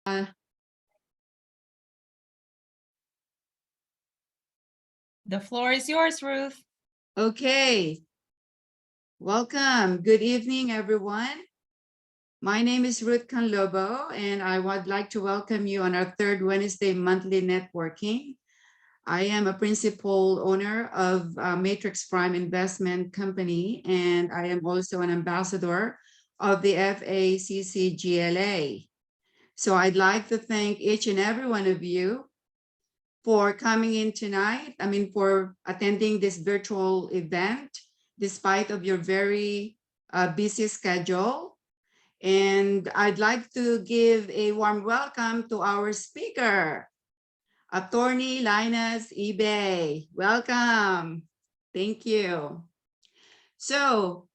Uh, The floor is yours, Ruth. okay, welcome. Good evening, everyone. My name is Ruth Canlobo, and I would like to welcome you on our third Wednesday monthly networking. I am a principal owner of Matrix Prime Investment Company, and I am also an ambassador of the FACCGLA. So I'd like to thank each and every one of you for coming in tonight. For attending this virtual event, despite of your very busy schedule. And I'd like to give a warm welcome to our speaker, Attorney Linus eBay. Welcome. Thank you. So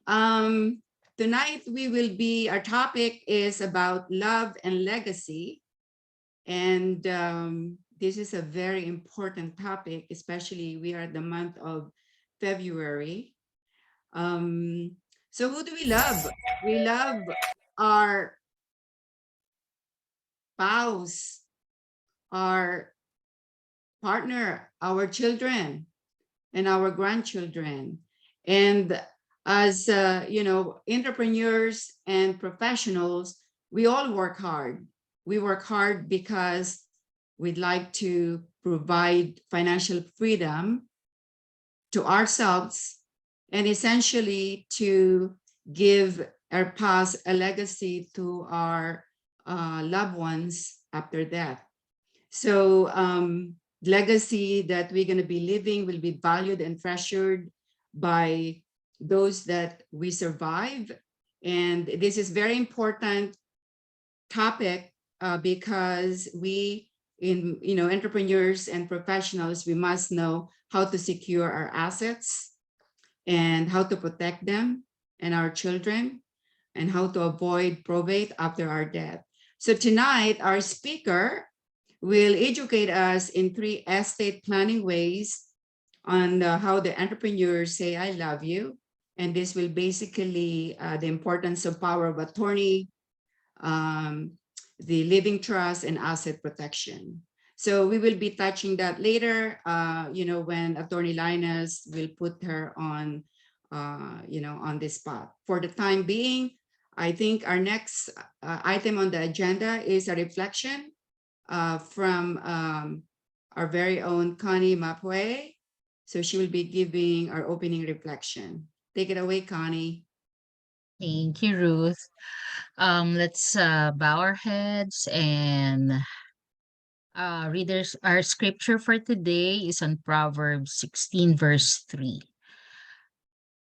tonight our topic is about love and legacy. And this is a very important topic, especially we are the month of February. So who do we love? We love our spouse, our partner, our children, and our grandchildren. And as entrepreneurs and professionals, we all work hard. We work hard because we'd like to provide financial freedom to ourselves and essentially to give or pass a legacy to our loved ones after death. So legacy that we're going to be living will be valued and treasured by those that we survive. And this is very important topic because we entrepreneurs and professionals, we must know how to secure our assets and how to protect them and our children and how to avoid probate after our death. So tonight, our speaker will educate us in 3 estate planning ways on how the entrepreneurs say, I love you. And this will basically the importance of power of attorney, the living trust, and asset protection. So we will be touching that later, when Attorney Linus will put her on, on this spot. For the time being, I think our next item on the agenda is a reflection from our very own Connie Mapue. So she will be giving our opening reflection. Take it away, Connie. Thank you, Ruth. Let's bow our heads and readers. Our scripture for today is on Proverbs 16, verse 3.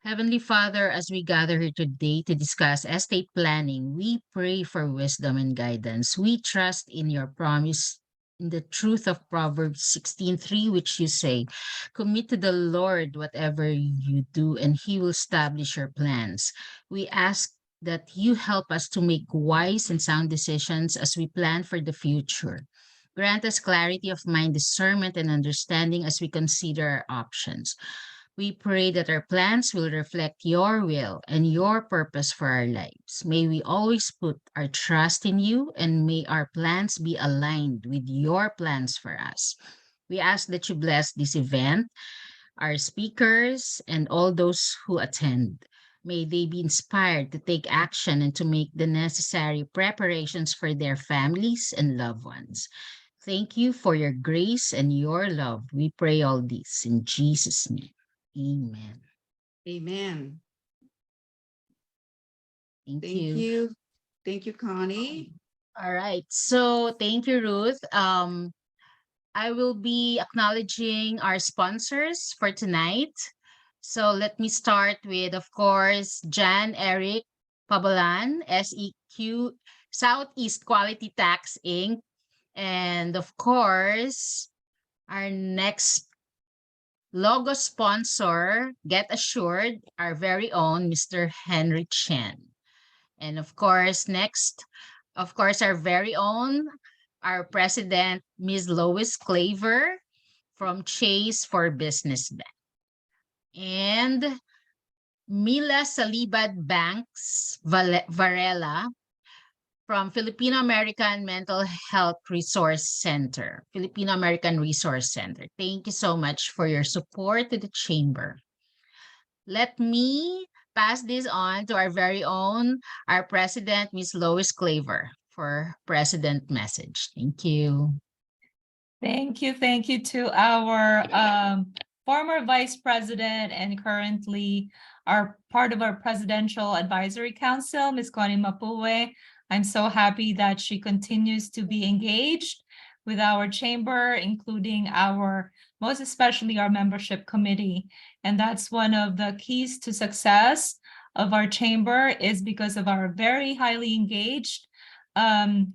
Heavenly Father, as we gather here today to discuss estate planning, we pray for wisdom and guidance. We trust in your promise, in the truth of Proverbs 16:3, which you say, commit to the Lord whatever you do, and he will establish your plans. We ask that you help us to make wise and sound decisions as we plan for the future. Grant us clarity of mind, discernment, and understanding as we consider our options. We pray that our plans will reflect your will and your purpose for our lives. May we always put our trust in you, and may our plans be aligned with your plans for us. We ask that you bless this event, our speakers, and all those who attend. May they be inspired to take action and to make the necessary preparations for their families and loved ones. Thank you for your grace and your love. We pray all this in Jesus' name. Amen. Amen. Thank Thank you. you. Thank you, Connie. All right. So thank you, Ruth. I will be acknowledging our sponsors for tonight. So let me start with, of course, Jan Eric Pabalan, SEQ, Southeast Quality Tax Inc. And of course, our next logo sponsor, Get Assured, our very own Mr. Henry Chen. And of course, next, of course, our very own, our president, Ms. Lois Claver from Chase for Business Bank. And Mila Salibad Banks Varela, from Filipino American Mental Health Resource Center, Filipino American Resource Center. Thank you so much for your support to the chamber. Let me pass this on to our very own, our president, Ms. Lois Claver, for president message. Thank you. Thank you to our former vice president and currently our part of our presidential advisory council, Ms. Connie Mapue. I'm so happy that she continues to be engaged with our chamber, including most especially our membership committee. And that's one of the keys to success of our chamber, is because of our very highly engaged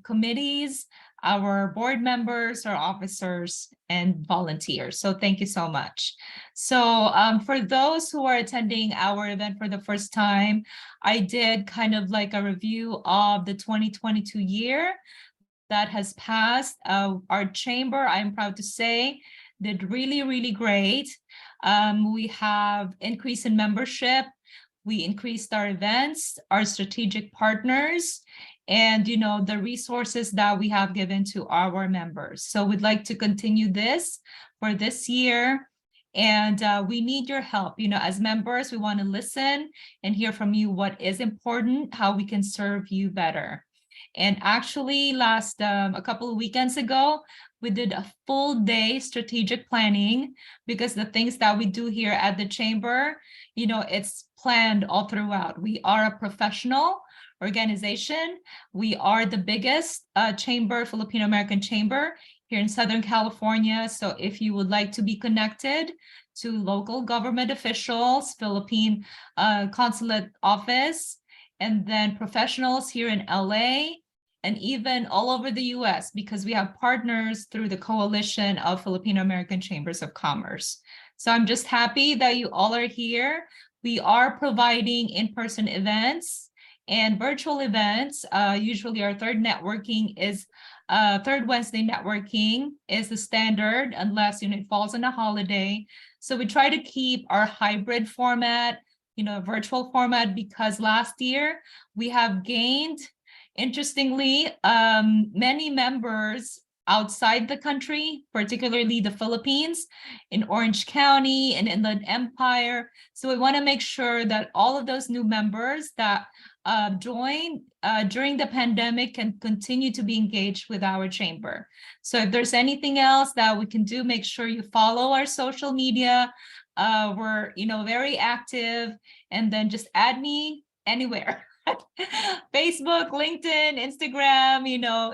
committees, our board members, our officers, and volunteers. So thank you so much. So for those who are attending our event for the first time, I did kind of like a review of the 2022 year that has passed. Our chamber, I'm proud to say, did really, really great. We have increase in membership. We increased our events, our strategic partners, and the resources that we have given to our members. So we'd like to continue this for this year. And we need your help. As members, we want to listen and hear from you what is important, how we can serve you better. And actually a couple of weekends ago, we did a full day strategic planning, because the things that we do here at the chamber, it's planned all throughout. We are a professional organization. We are the biggest chamber, Filipino American chamber here in Southern California. So if you would like to be connected to local government officials, Philippine consulate office, and then professionals here in LA, and even all over the US, because we have partners through the Coalition of Filipino American Chambers of Commerce. So I'm just happy that you all are here. We are providing in-person events and virtual events. Usually our third Wednesday networking is the standard, unless it falls on a holiday. So we try to keep our hybrid format, virtual format, because last year we have gained, interestingly, many members outside the country, particularly the Philippines, in Orange County and Inland Empire. So we want to make sure that all of those new members that joined during the pandemic can continue to be engaged with our chamber. So if there's anything else that we can do, make sure you follow our social media. We're very active, and then just add me anywhere. Facebook, LinkedIn, Instagram,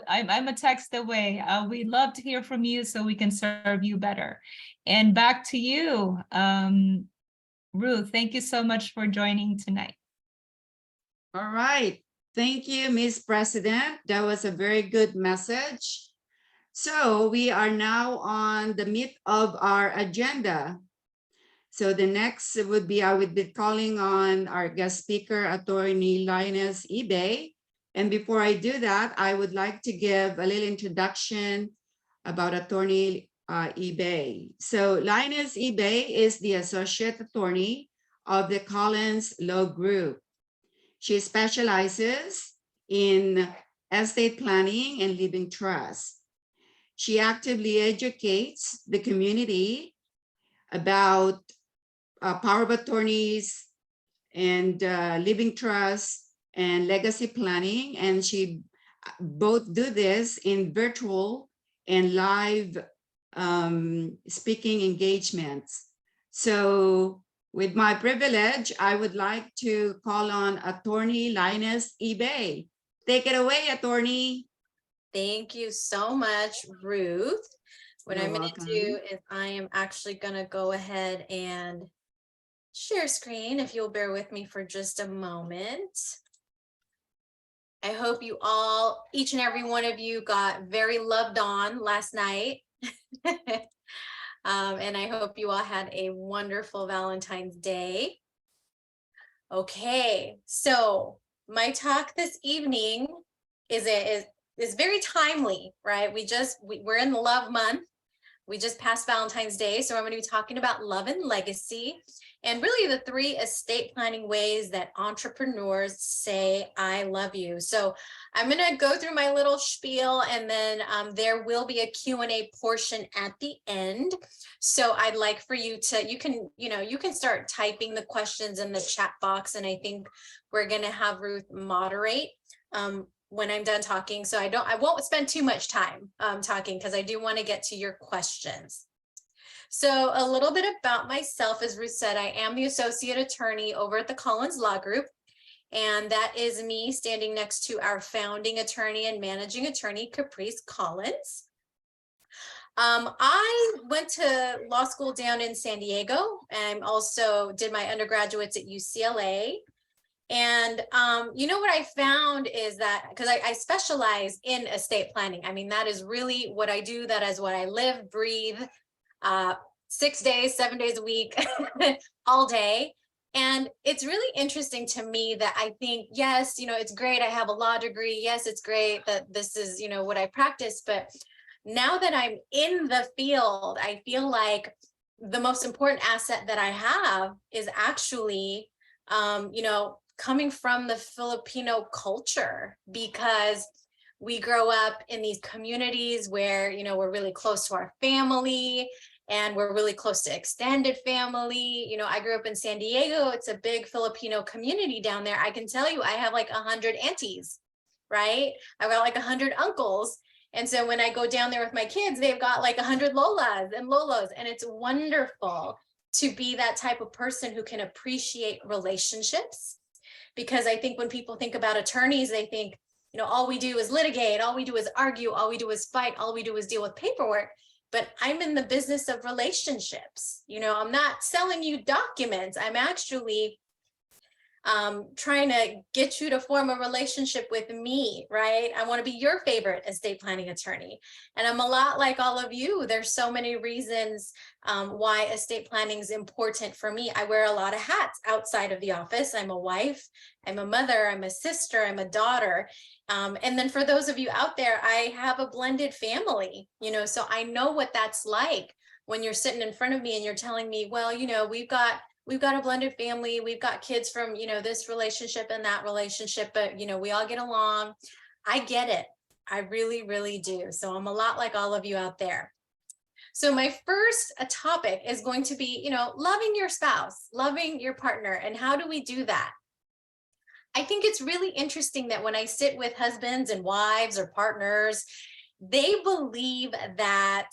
I'm a text away. We'd love to hear from you so we can serve you better. And back to you, Ruth. Thank you so much for joining tonight. All right. Thank you, Ms. President. That was a very good message. So we are now on the meat of our agenda. So the next would be, I would be calling on our guest speaker, Attorney Linus Ebay. And before I do that, I would like to give a little introduction about Attorney Ebay. So Linus Ebay is the Associate Attorney of the Collins Law Group. She specializes in estate planning and living trust. She actively educates the community about power of attorneys and living trust and legacy planning. And she both do this in virtual and live speaking engagements. So with my privilege, I would like to call on Attorney Linus Ebay. Take it away, Attorney. Thank you so much, Ruth. What You're I'm going welcome. to do is I am actually going to go ahead and share screen, if you'll bear with me for just a moment. I hope you all, each and every one of you, got very loved on last night. And I hope you all had a wonderful Valentine's Day. Okay, so my talk this evening is very timely, right? We're in the love month. We just passed Valentine's Day, so I'm going to be talking about love and legacy, and really the 3 estate planning ways that entrepreneurs say I love you. So I'm going to go through my little spiel, and then there will be a Q&A portion at the end. So I'd like for you to, you can start typing the questions in the chat box, and I think we're going to have Ruth moderate when I'm done talking. So I won't spend too much time talking, because I do want to get to your questions. So a little bit about myself, as Ruth said, I am the associate attorney over at the Collins Law Group. And that is me standing next to our founding attorney and managing attorney, Caprice Collins. I went to law school down in San Diego, and also did my undergraduates at UCLA. And you know what I found is that, because I specialize in estate planning. I mean, that is really what I do. That is what I live, breathe, 6 days, 7 days a week, all day. And it's really interesting to me that I think, yes, it's great. I have a law degree. Yes, it's great that this is, what I practice. But now that I'm in the field, I feel like the most important asset that I have is actually, coming from the Filipino culture, because we grow up in these communities where, we're really close to our family, and we're really close to extended family. I grew up in San Diego. It's a big Filipino community down there. I can tell you, I have like 100 aunties, right? I've got like 100 uncles. And so when I go down there with my kids, they've got like 100 Lolas and Lolos, and it's wonderful to be that type of person who can appreciate relationships. Because I think when people think about attorneys, they think, all we do is litigate, all we do is argue, all we do is fight, all we do is deal with paperwork. But I'm in the business of relationships. I'm not selling you documents. I'm actually trying to get you to form a relationship with me, right? I want to be your favorite estate planning attorney. And I'm a lot like all of you. There's so many reasons why estate planning is important for me. I wear a lot of hats outside of the office. I'm a wife, I'm a mother, I'm a sister, I'm a daughter. And then for those of you out there, I have a blended family, so I know what that's like when you're sitting in front of me and you're telling me, well, we've got a blended family. We've got kids from, this relationship and that relationship, but, we all get along. I get it. I really, really do. So I'm a lot like all of you out there. So my first topic is going to be, loving your spouse, loving your partner. And how do we do that? I think it's really interesting that when I sit with husbands and wives or partners, they believe that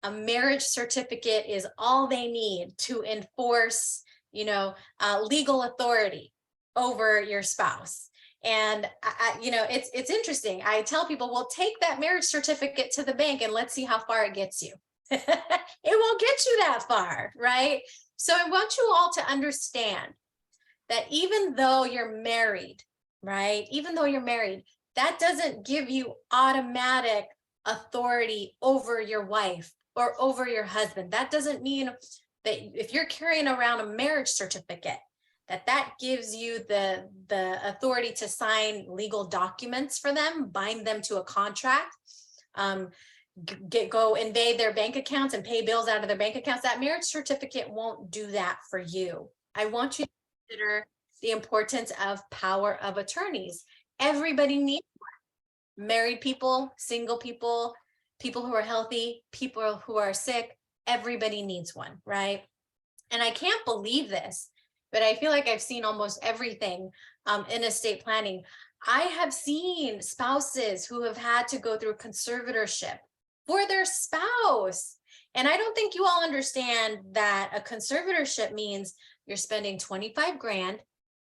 a marriage certificate is all they need to enforce legal authority over your spouse. And it's interesting. I tell people, well, take that marriage certificate to the bank and let's see how far it gets you. It won't get you that far, right? So I want you all to understand that even though you're married, right? Even though you're married, that doesn't give you automatic authority over your wife or over your husband. That doesn't mean that if you're carrying around a marriage certificate, that gives you the authority to sign legal documents for them, bind them to a contract, go invade their bank accounts and pay bills out of their bank accounts. That marriage certificate won't do that for you. I want you to consider the importance of power of attorneys. Everybody needs one. Married people, single people, people who are healthy, people who are sick, everybody needs one, right? And I can't believe this, but I feel like I've seen almost everything in estate planning. I have seen spouses who have had to go through conservatorship for their spouse. And I don't think you all understand that a conservatorship means you're spending 25 grand,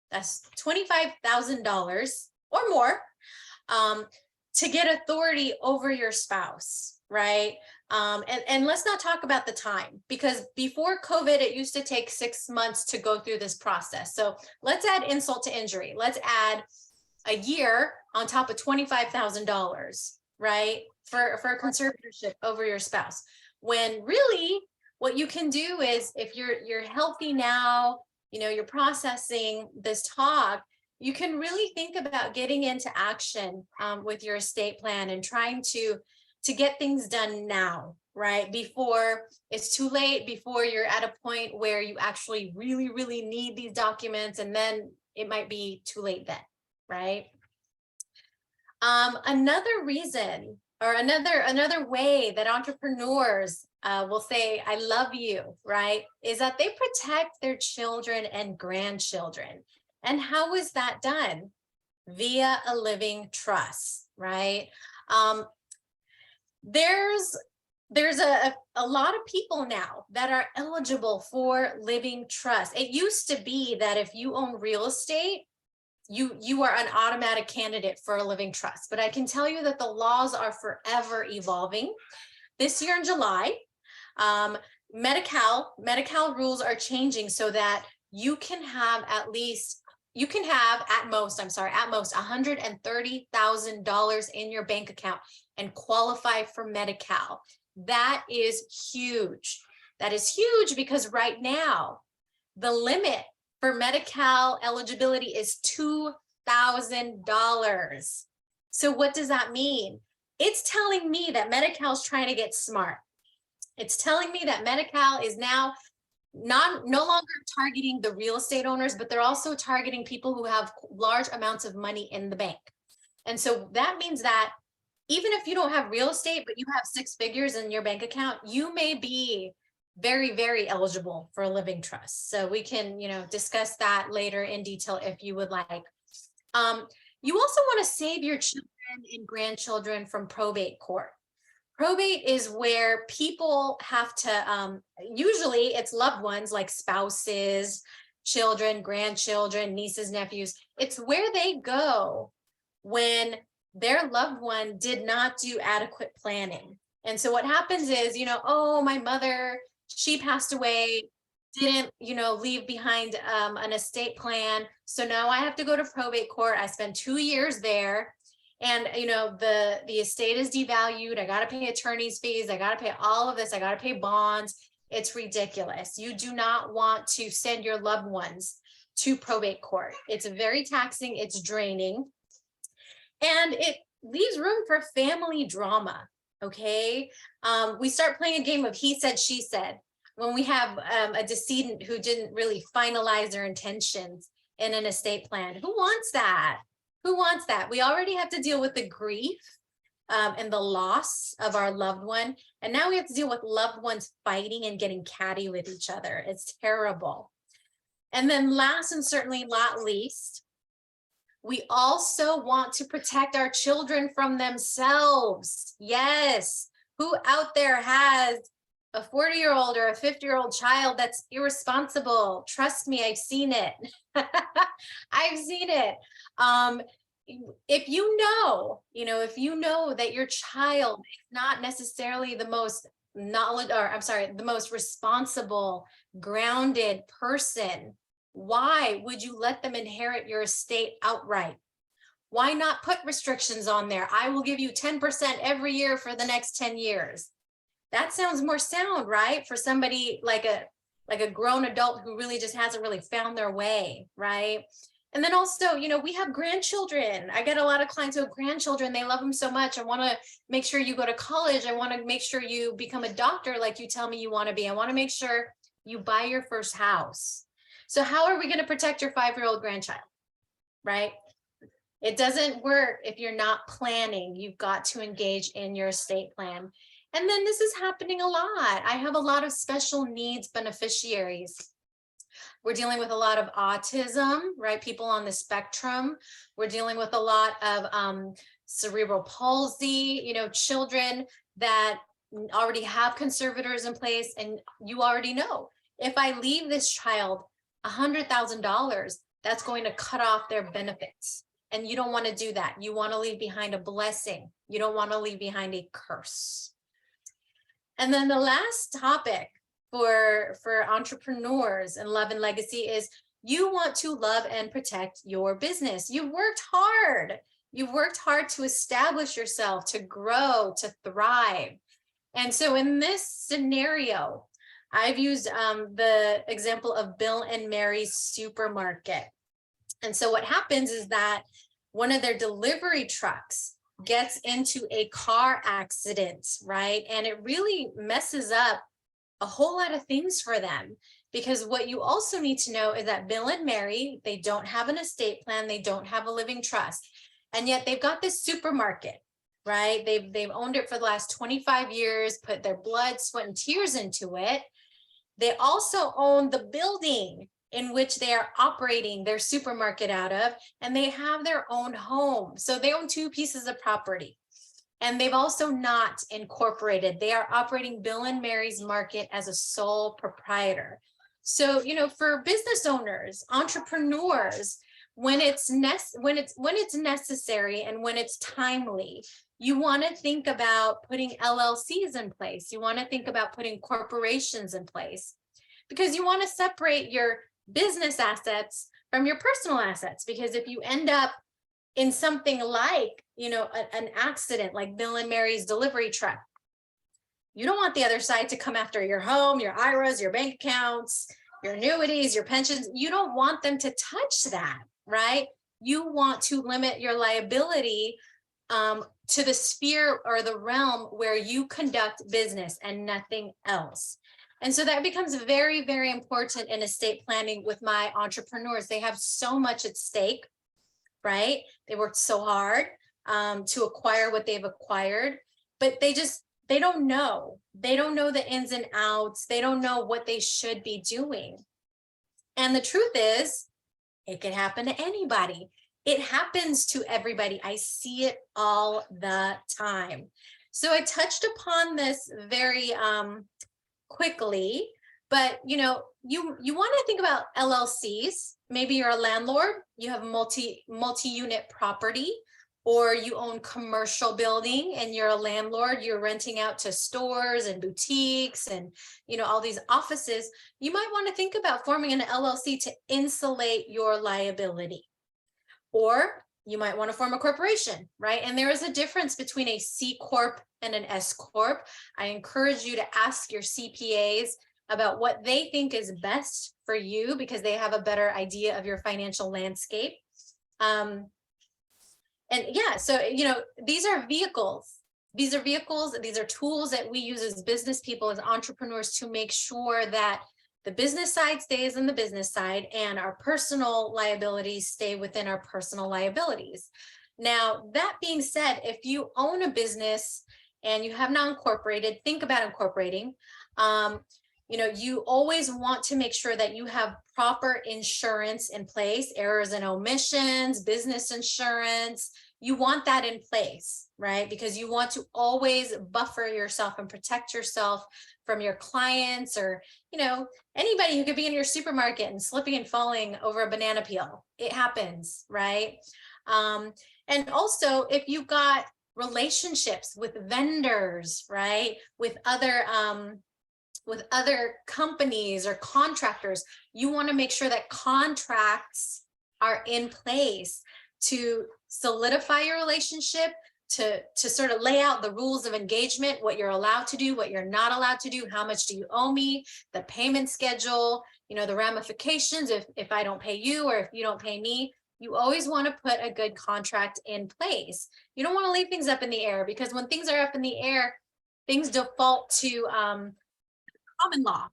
that's $25,000 or more, to get authority over your spouse, right? And let's not talk about the time, because before COVID, it used to take 6 months to go through this process. So let's add insult to injury. Let's add a year on top of $25,000, right? For a conservatorship over your spouse. When really what you can do is, if you're healthy now, you're processing this talk, you can really think about getting into action with your estate plan and trying to to get things done now, right? Before it's too late, before you're at a point where you actually really, really need these documents, and then it might be too late then, right? Another reason, or another way that entrepreneurs will say, I love you, right, is that they protect their children and grandchildren. And how is that done? Via a living trust, right? There's a lot of people now that are eligible for living trust. It used to be that if you own real estate, you are an automatic candidate for a living trust. But I can tell you that the laws are forever evolving. This year in July, Medi-Cal rules are changing so that you can have at most $130,000 in your bank account and qualify for Medi-Cal. That is huge. That is huge because right now, the limit for Medi-Cal eligibility is $2,000. So what does that mean? It's telling me that Medi-Cal is trying to get smart. It's telling me that Medi-Cal is now no longer targeting the real estate owners, but they're also targeting people who have large amounts of money in the bank. And so that means that even if you don't have real estate, but you have 6 figures in your bank account, you may be very, very eligible for a living trust. So we can, discuss that later in detail if you would like. You also want to save your children and grandchildren from probate court. Probate is where people have to, usually it's loved ones like spouses, children, grandchildren, nieces, nephews. It's where they go when their loved one did not do adequate planning. And so what happens is, oh, my mother, she passed away, didn't, leave behind an estate plan. So now I have to go to probate court. I spend 2 years there. And, the estate is devalued. I got to pay attorney's fees. I got to pay all of this. I got to pay bonds. It's ridiculous. You do not want to send your loved ones to probate court. It's very taxing. It's draining. And it leaves room for family drama. Okay. We start playing a game of he said, she said, when we have a decedent who didn't really finalize their intentions in an estate plan. Who wants that? Who wants that? We already have to deal with the grief and the loss of our loved one. And now we have to deal with loved ones fighting and getting catty with each other. It's terrible. And then last and certainly not least, we also want to protect our children from themselves. Yes. Who out there has a 40-year-old or a 50-year-old child that's irresponsible? Trust me, I've seen it. I've seen it. If you know that your child is not necessarily the most the most responsible, grounded person, why would you let them inherit your estate outright? Why not put restrictions on there? I will give you 10% every year for the next 10 years. That sounds more sound, right? For somebody like a grown adult who really just hasn't really found their way, right? And then also, we have grandchildren. I get a lot of clients who have grandchildren. They love them so much. I want to make sure you go to college. I want to make sure you become a doctor like you tell me you want to be. I want to make sure you buy your first house. So how are we going to protect your 5-year-old grandchild, right? It doesn't work if you're not planning. You've got to engage in your estate plan. And then this is happening a lot. I have a lot of special needs beneficiaries. We're dealing with a lot of autism, right? People on the spectrum. We're dealing with a lot of cerebral palsy, children that already have conservators in place. And you already know, if I leave this child $100,000, that's going to cut off their benefits. And you don't want to do that. You want to leave behind a blessing. You don't want to leave behind a curse. And then the last topic for entrepreneurs in love and legacy is you want to love and protect your business. You've worked hard. You've worked hard to establish yourself, to grow, to thrive. And so in this scenario, I've used the example of Bill and Mary's supermarket. And so what happens is that one of their delivery trucks gets into a car accident, right? And it really messes up a whole lot of things for them. Because what you also need to know is that Bill and Mary, they don't have an estate plan, they don't have a living trust, and yet they've got this supermarket, right? They've owned it for the last 25 years, put their blood, sweat, and tears into it. They also own the building in which they are operating their supermarket out of, and they have their own home. So they own 2 pieces of property. And they've also not incorporated. They are operating Bill and Mary's Market as a sole proprietor. So, you know, for business owners, entrepreneurs, when it's necessary and when it's timely, you want to think about putting LLCs in place. You want to think about putting corporations in place, because you want to separate your business assets from your personal assets. Because if you end up in something like, you know, an accident like Bill and Mary's delivery truck, you don't want the other side to come after your home, your IRAs, your bank accounts, your annuities, your pensions. You don't want them to touch that, right? You want to limit your liability to the sphere or the realm where you conduct business and nothing else. And so that becomes very, very important in estate planning with my entrepreneurs. They have so much at stake, right? They worked so hard to acquire what they've acquired, but they don't know. They don't know the ins and outs. They don't know what they should be doing. And the truth is, it could happen to anybody. It happens to everybody. I see it all the time. So I touched upon this very quickly, but you know, you want to think about LLCs. Maybe you're a landlord, you have multi-unit property, or you own commercial building and you're a landlord, you're renting out to stores and boutiques and, you know, all these offices. You might want to think about forming an LLC to insulate your liability. Or you might want to form a corporation, right? And there is a difference between a C Corp and an S Corp. I encourage you to ask your CPAs about what they think is best for you, because they have a better idea of your financial landscape. And yeah, so, you know, these are vehicles. These are vehicles, these are tools that we use as business people, as entrepreneurs, to make sure that the business side stays in the business side and our personal liabilities stay within our personal liabilities. Now, that being said, if you own a business and you have not incorporated, think about incorporating. You know, you always want to make sure that you have proper insurance in place, errors and omissions, business insurance. You want that in place, right? Because you want to always buffer yourself and protect yourself from your clients, or, you know, anybody who could be in your supermarket and slipping and falling over a banana peel. It happens, right? And also, if you've got relationships with vendors, right, with other companies or contractors, you want to make sure that contracts are in place to solidify your relationship, to sort of lay out the rules of engagement, what you're allowed to do, what you're not allowed to do, how much do you owe me, the payment schedule, you know, the ramifications if I don't pay you or if you don't pay me. You always want to put a good contract in place. You don't want to leave things up in the air, because when things are up in the air, things default to common law.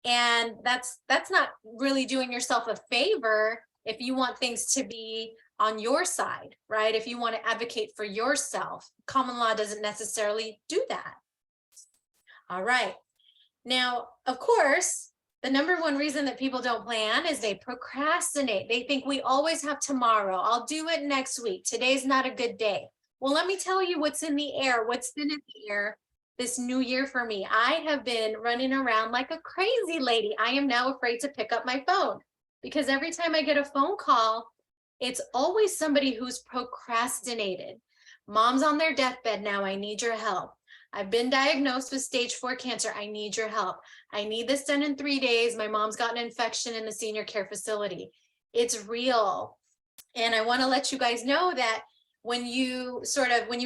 And that's not really doing yourself a favor if you want things to be on your side, right? If you want to advocate for yourself, common law doesn't necessarily do that. All right. Now, of course, the number one reason that people don't plan is they procrastinate. They think we always have tomorrow. I'll do it next week. Today's not a good day. Well, let me tell you what's in the air. What's been in the air this new year for me. I have been running around like a crazy lady. I am now afraid to pick up my phone, because every time I get a phone call, it's always somebody who's procrastinated. Mom's on their deathbed now. I need your help. I've been diagnosed with stage 4 cancer. I need your help. I need this done in 3 days. My mom's got an infection in the senior care facility. It's real. And I want to let you guys know that when you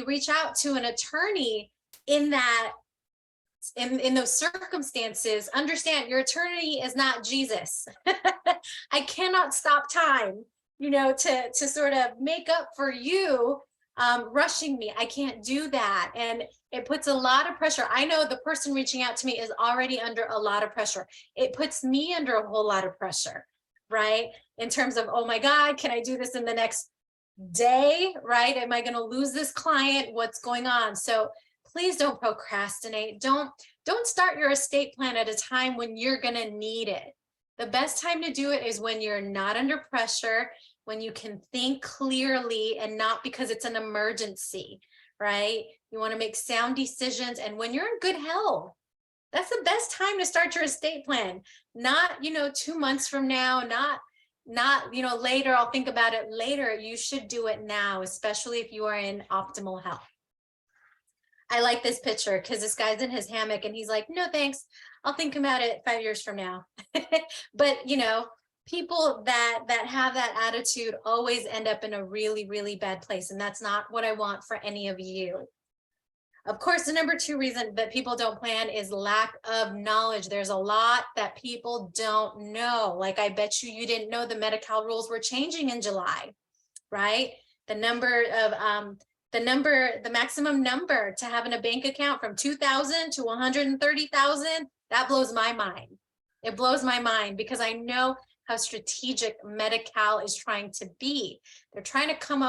reach out to an attorney in those circumstances, understand your attorney is not Jesus. I cannot stop time, you know, to sort of make up for you rushing me. I can't do that. And it puts a lot of pressure. I know the person reaching out to me is already under a lot of pressure. It puts me under a whole lot of pressure, right? In terms of, oh my God, can I do this in the next day, right? Am I going to lose this client? What's going on? So please don't procrastinate. Don't start your estate plan at a time when you're going to need it. The best time to do it is when you're not under pressure, when you can think clearly and not because it's an emergency, right? You want to make sound decisions, and when you're in good health, that's the best time to start your estate plan. Not, 2 months from now, not later, I'll think about it later. You should do it now, especially if you are in optimal health. I like this picture because this guy's in his hammock and he's like, no, thanks. I'll think about it 5 years from now. But, people that have that attitude always end up in a really, really bad place. And that's not what I want for any of you. Of course, the number 2 reason that people don't plan is lack of knowledge. There's a lot that people don't know. Like, I bet you didn't know the Medi-Cal rules were changing in July, right? The maximum number to have in a bank account from 2,000 to 130,000, that blows my mind. It blows my mind because I know how strategic Medi-Cal is trying to be. They're trying to come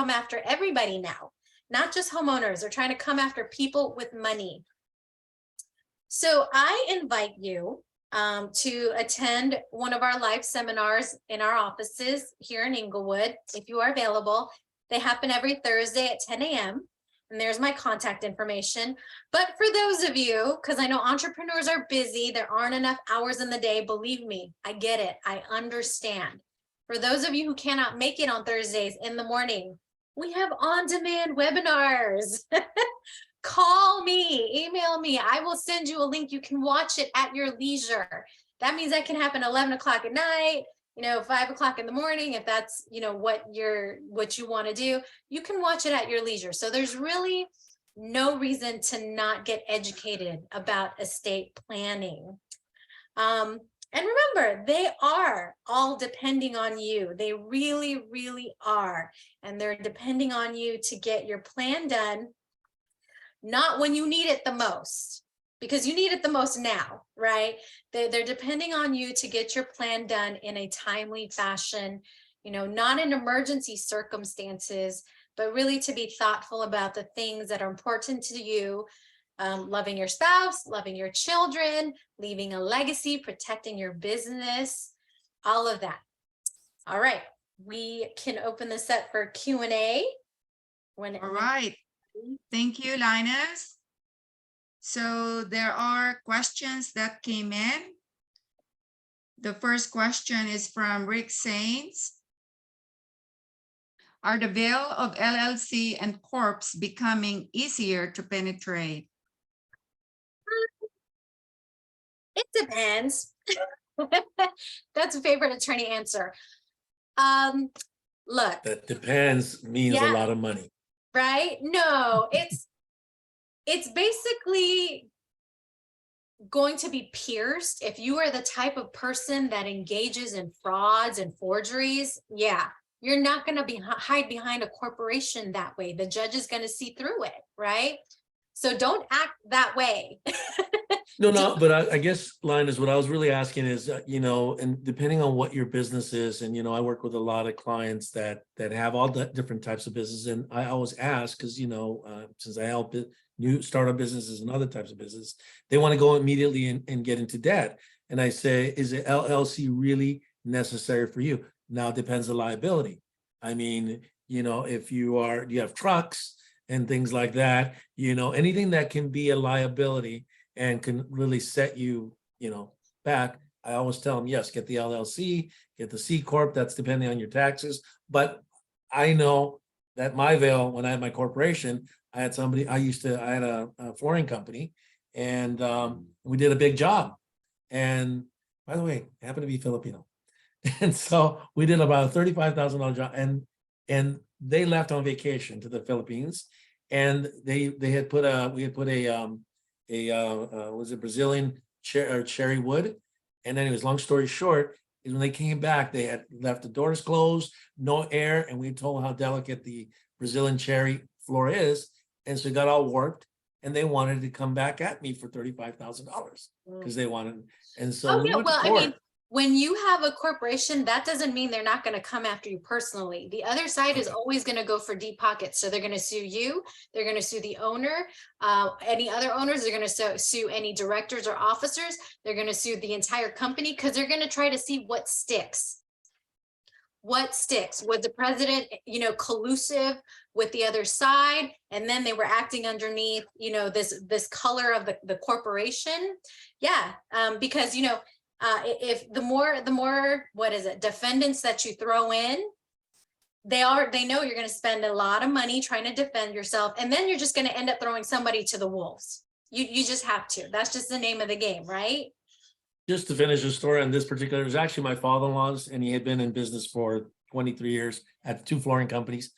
after everybody now, not just homeowners. They're trying to come after people with money. So I invite you to attend one of our live seminars in our offices here in Inglewood, if you are available. They happen every Thursday at 10 a.m. And there's my contact information. But for those of you, because I know entrepreneurs are busy, there aren't enough hours in the day, believe me, I get it. I understand. For those of you who cannot make it on Thursdays in the morning, we have on-demand webinars. Call me, email me. I will send you a link. You can watch it at your leisure. That means that can happen 11 o'clock at night, 5 o'clock in the morning, if that's, what you want to do. You can watch it at your leisure. So there's really no reason to not get educated about estate planning. And remember, they are all depending on you. They really, really are. And they're depending on you to get your plan done, not when you need it the most, because you need it the most now, right? They're depending on you to get your plan done in a timely fashion, not in emergency circumstances, but really to be thoughtful about the things that are important to you. Loving your spouse, loving your children, leaving a legacy, protecting your business, all of that. All right, we can open this up for Q&A. All right. Thank you, Linus. So there are questions that came in. The first question is from Rick Saints. Are the veil of LLC and Corps becoming easier to penetrate? It depends. That's a favorite attorney answer. Look. That depends means a lot of money. Right? No, it's basically going to be pierced if you are the type of person that engages in frauds and forgeries. Yeah, you're not going to hide behind a corporation that way. The judge is going to see through it, right? So don't act that way. No, but I guess, Linus, what I was really asking is, and depending on what your business is, and, I work with a lot of clients that have all the different types of business. And I always ask, because, since I help new startup businesses and other types of business, they want to go immediately and get into debt. And I say, is an LLC really necessary for you? Now it depends on liability. I mean, if you have trucks and things like that, anything that can be a liability and can really set you, back. I always tell them, yes, get the LLC, get the C Corp, that's depending on your taxes. But I know that my veil, when I had my corporation, I had a flooring company, and we did a big job. And by the way, I happen to be Filipino. And so we did about a $35,000 job, and they left on vacation to the Philippines, and we had put a Brazilian cherry wood. And anyways, long story short, is when they came back, they had left the doors closed, no air, and we told them how delicate the Brazilian cherry floor is. And so it got all warped and they wanted to come back at me for $35,000 because they wanted, and so Oh, we yeah, went to well, I mean, court. when you have a corporation, that doesn't mean they're not going to come after you personally. The other side is Okay. always going to go for deep pockets. So they're going to sue you. They're going to sue the owner. Any other owners, they're going to sue any directors or officers. They're going to sue the entire company because they're going to try to see what sticks. What sticks? Was the president, collusive with the other side? And then they were acting underneath, this color of the corporation. Yeah, because, if the more, what is it, defendants that you throw in, they know you're going to spend a lot of money trying to defend yourself. And then you're just going to end up throwing somebody to the wolves. You just have to. That's just the name of the game, right? Just to finish the story on this particular, it was actually my father-in-law's, and he had been in business for 23 years at 2 flooring companies.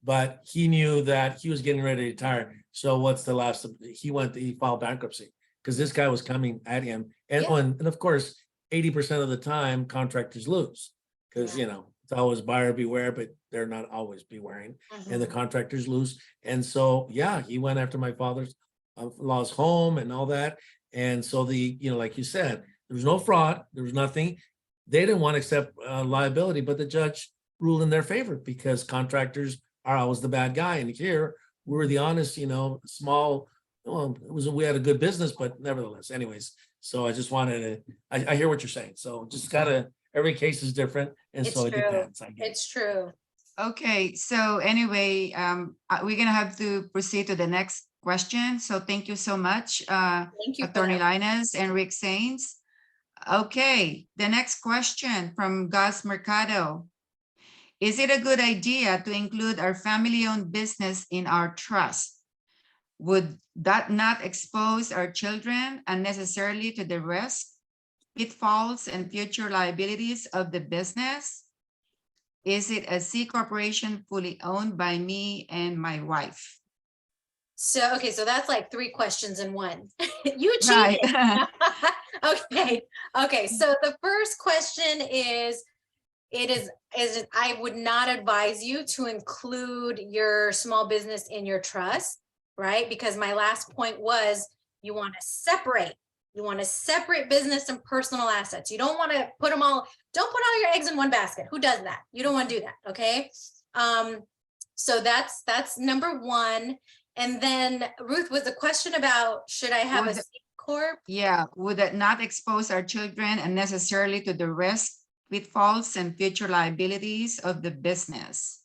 But he knew that he was getting ready to retire. So what's the last? He filed bankruptcy because this guy was coming at him. And, Yeah. and of course, 80% of the time contractors lose because, it's always buyer beware, but they're not always bewaring. And the Mhm. contractors lose. And so, yeah, he went after my father's law's home and all that. And so like you said, there was no fraud. There was nothing. They didn't want to accept liability, but the judge ruled in their favor because contractors are always the bad guy. And here we were the honest, small, we had a good business, but nevertheless, anyways. So I just wanted to, I hear what you're saying. So just every case is different. And It's so it true. depends. I guess. It's true. Okay, so anyway, we're gonna have to proceed to the next question. So thank you so much, Thank you. for Attorney that. Linus and Rick Sainz. Okay, the next question from Gus Mercado. Is it a good idea to include our family-owned business in our trust? Would that not expose our children unnecessarily to the risk, pitfalls, and future liabilities of the business? Is it a C corporation fully owned by me and my wife? So, okay, so that's like 3 questions in one. You Right. cheated. Okay. So the first question is, I would not advise you to include your small business in your trust, right? Because my last point was you want to separate. You want to separate business and personal assets. You don't want to put them all, don't put all your eggs in one basket. Who does that? You don't want to do that. Okay. So that's number 1. And then Ruth, was the question about, should I have a C corp? Yeah, would that not expose our children unnecessarily to the risk, pitfalls, and future liabilities of the business?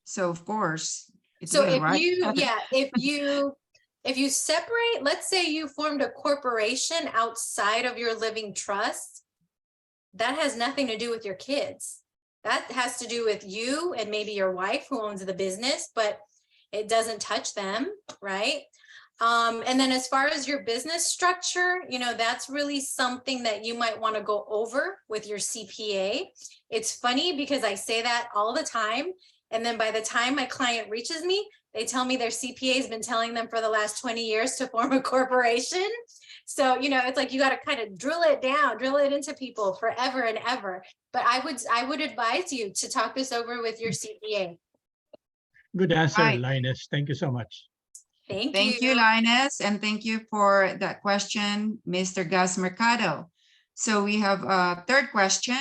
So of course, it's So good, if right? if you separate, let's say you formed a corporation outside of your living trust, that has nothing to do with your kids. That has to do with you and maybe your wife who owns the business, but it doesn't touch them, right? And then as far as your business structure, that's really something that you might want to go over with your CPA. It's funny because I say that all the time. And then by the time my client reaches me, they tell me their CPA has been telling them for the last 20 years to form a corporation. So, it's like you got to kind of drill it into people forever and ever. But I would advise you to talk this over with your CPA. Good answer, Right. Linus. Thank you so much. Thank you, Linus, and thank you for that question, Mr. Gus Mercado. So we have a third question.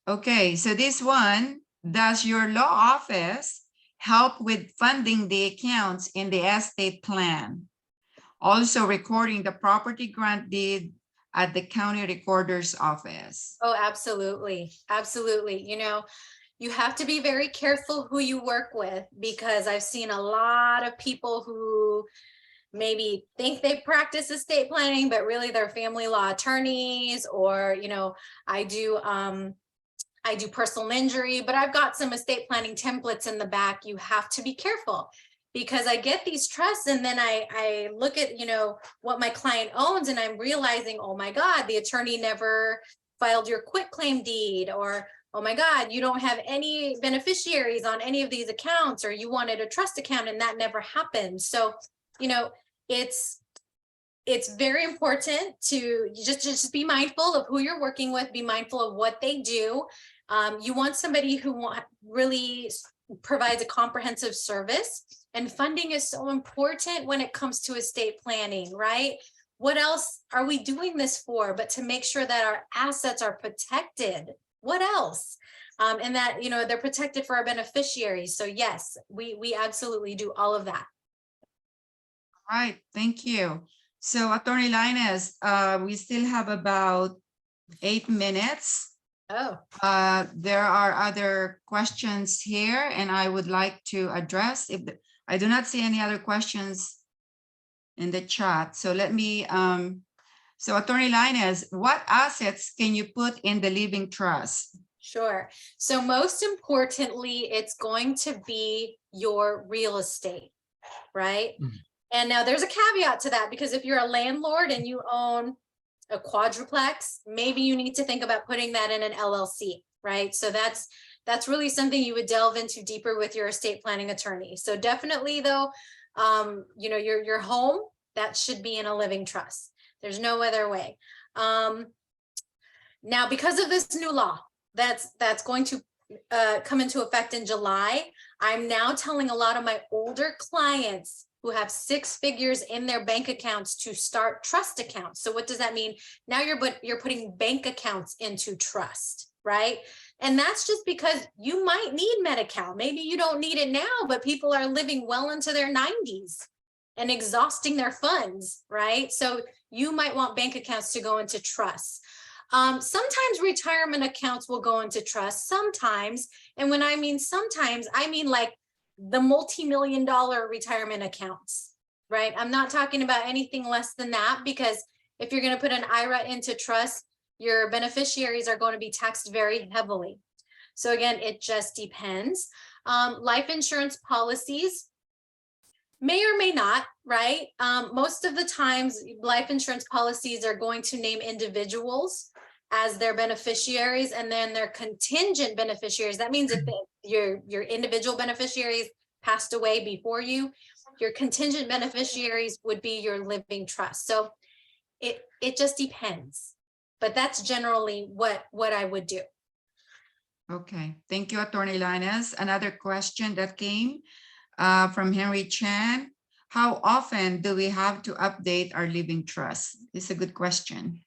Okay, so this one, does your law office help with funding the accounts in the estate plan? Also recording the property grant deed at the county recorder's office? Oh, absolutely. Absolutely. You have to be very careful who you work with, because I've seen a lot of people who maybe think they practice estate planning, but really they're family law attorneys, or, I do personal injury, but I've got some estate planning templates in the back. You have to be careful, because I get these trusts and then I look at, what my client owns, and I'm realizing, oh my God, the attorney never filed your quitclaim deed, or, oh my God, you don't have any beneficiaries on any of these accounts, or you wanted a trust account and that never happened. So, it's very important to just be mindful of who you're working with, be mindful of what they do. You want somebody who really provides a comprehensive service, and funding is so important when it comes to estate planning, right? What else are we doing this for but to make sure that our assets are protected? What else? And that, you know, they're protected for our beneficiaries. So yes, we absolutely do all of that. All right, thank you. So Attorney Linus, we still have about 8 minutes. Oh, There are other questions here and I would like to address I do not see any other questions in the chat. So let me, so Attorney Linus, what assets can you put in the living trust? sure. So most importantly, it's going to be your real estate, right? Mhm. And now there's a caveat to that, because if you're a landlord and you own a quadruplex, maybe you need to think about putting that in an LLC, right? So that's really something you would delve into deeper with your estate planning attorney. So definitely though, you know, your home, that should be in a living trust. There's no other way. Now, because of this new law that's going to come into effect in July, I'm now telling a lot of my older clients who have 6 figures in their bank accounts to start trust accounts. So what does that mean? Now you're putting bank accounts into trust, right? And that's just because you might need Medi-Cal. Maybe you don't need it now, but people are living well into their 90s and exhausting their funds, right? So you might want bank accounts to go into trust. Sometimes retirement accounts will go into trust, sometimes. And when I mean sometimes, I mean like the multi-million-dollar retirement accounts, right? I'm not talking about anything less than that, because if you're going to put an IRA into trust, your beneficiaries are going to be taxed very heavily. So again, it just depends. Life insurance policies may or may not, right? Most of the times, life insurance policies are going to name individuals as their beneficiaries, and then their contingent beneficiaries. That means if your individual beneficiaries passed away before you, your contingent beneficiaries would be your living trust. So it just depends, but that's generally what I would do. Okay, thank you, Attorney Linus. Another question that came from Henry Chan. How often do we have to update our living trust? It's a good question.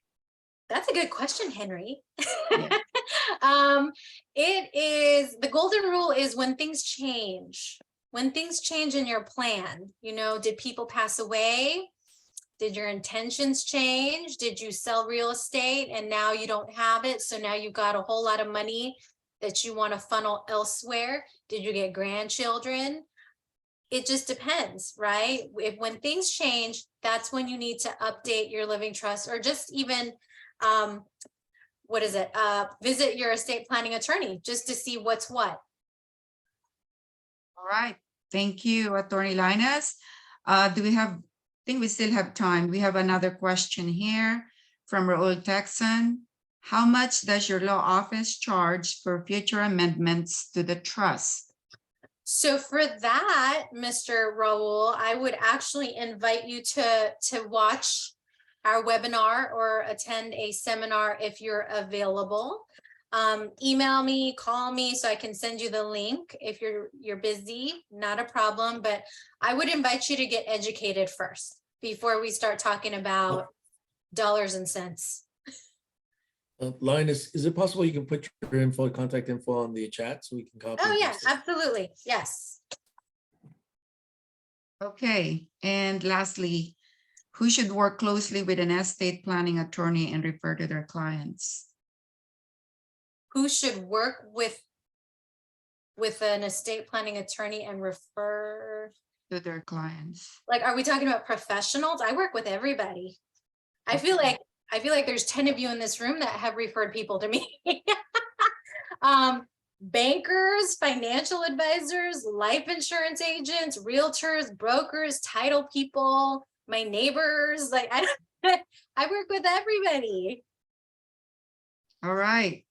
That's a good question, Henry. Yeah. It is, the golden rule is when things change. When things change in your plan, you know, did people pass away? Did your intentions change? Did you sell real estate and now you don't have it? So now you've got a whole lot of money that you want to funnel elsewhere. Did you get grandchildren? It just depends, right? When things change, that's when you need to update your living trust, or just even visit your estate planning attorney just to see what's what. All right, thank you, Attorney Linus. Do we have, I think we still have time. We have another question here from Raul Texan. How much does your law office charge for future amendments to the trust? So for that, Mr. Raul, I would actually invite you to watch our webinar or attend a seminar if you're available. Email me, call me so I can send you the link. If you're busy, not a problem, but I would invite you to get educated first before we start talking about dollars and cents. Linus, is it possible you can put your info, contact info on the chat so we can copy? Oh and yeah, paste it? absolutely. Yes. Okay, and lastly, who should work closely with an estate planning attorney and refer to their clients? Who should work with an estate planning attorney and refer? To their clients. Like, are we talking about professionals? I work with everybody. I feel like there's 10 of you in this room that have referred people to me. Bankers, financial advisors, life insurance agents, realtors, brokers, title people, my neighbors. Like, I work with everybody. All right.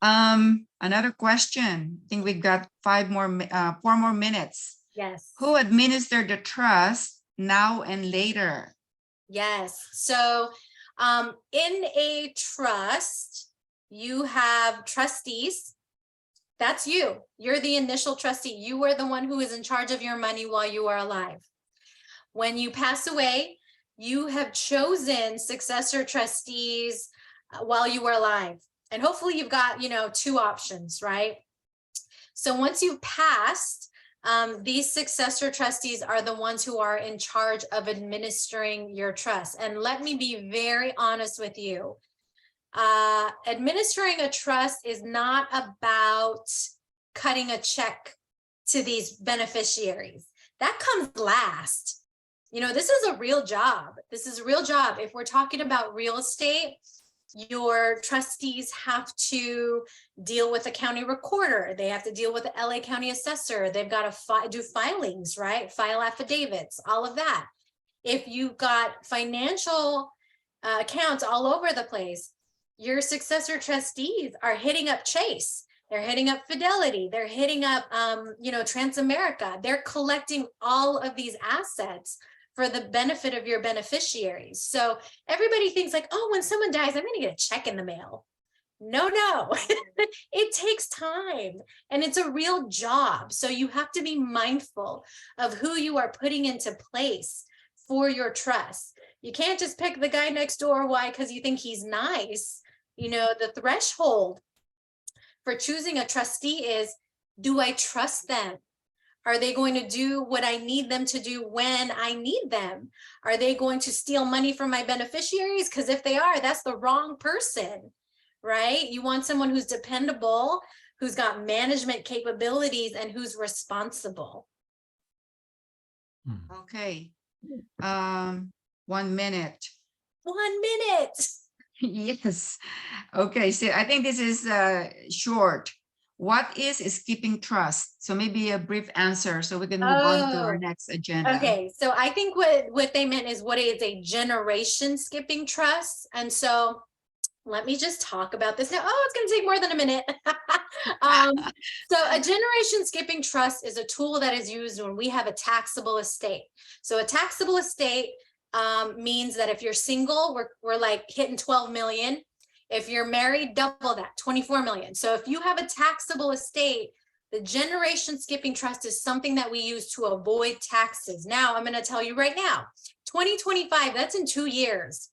Another question. I think we've got 4 more minutes. Yes. Who administered the trust now and later? Yes. So in a trust, you have trustees. That's you. You're the initial trustee. You are the one who is in charge of your money while you are alive. When you pass away, you have chosen successor trustees while you were alive. And hopefully you've got, 2 options, right? So once you've passed, these successor trustees are the ones who are in charge of administering your trust. And let me be very honest with you. Administering a trust is not about cutting a check to these beneficiaries. That comes last. This is a real job. This is a real job. If we're talking about real estate, your trustees have to deal with the county recorder. They have to deal with the LA County assessor. They've got to do filings, right? File affidavits, all of that. If you've got financial accounts all over the place, your successor trustees are hitting up Chase. They're hitting up Fidelity. They're hitting up, Transamerica. They're collecting all of these assets for the benefit of your beneficiaries. So everybody thinks like, oh, when someone dies, I'm going to get a check in the mail. No, it takes time and it's a real job. So you have to be mindful of who you are putting into place for your trust. You can't just pick the guy next door. Why? Because you think he's nice. The threshold for choosing a trustee is, do I trust them? Are they going to do what I need them to do when I need them? Are they going to steal money from my beneficiaries? Because if they are, that's the wrong person, right? You want someone who's dependable, who's got management capabilities, and who's responsible. Okay. 1 minute. 1 minute. Yes. Okay. So I think this is short. What is skipping trust? So maybe a brief answer so we can move on to our next agenda. Okay, so I think what they meant is what is a generation skipping trust. And so let me just talk about this now. Oh, it's going to take more than a minute. So a generation skipping trust is a tool that is used when we have a taxable estate. So a taxable estate means that if you're single, we're like hitting 12 million. If you're married, double that, 24 million. So if you have a taxable estate, the generation skipping trust is something that we use to avoid taxes. Now, I'm going to tell you right now, 2025, that's in 2 years.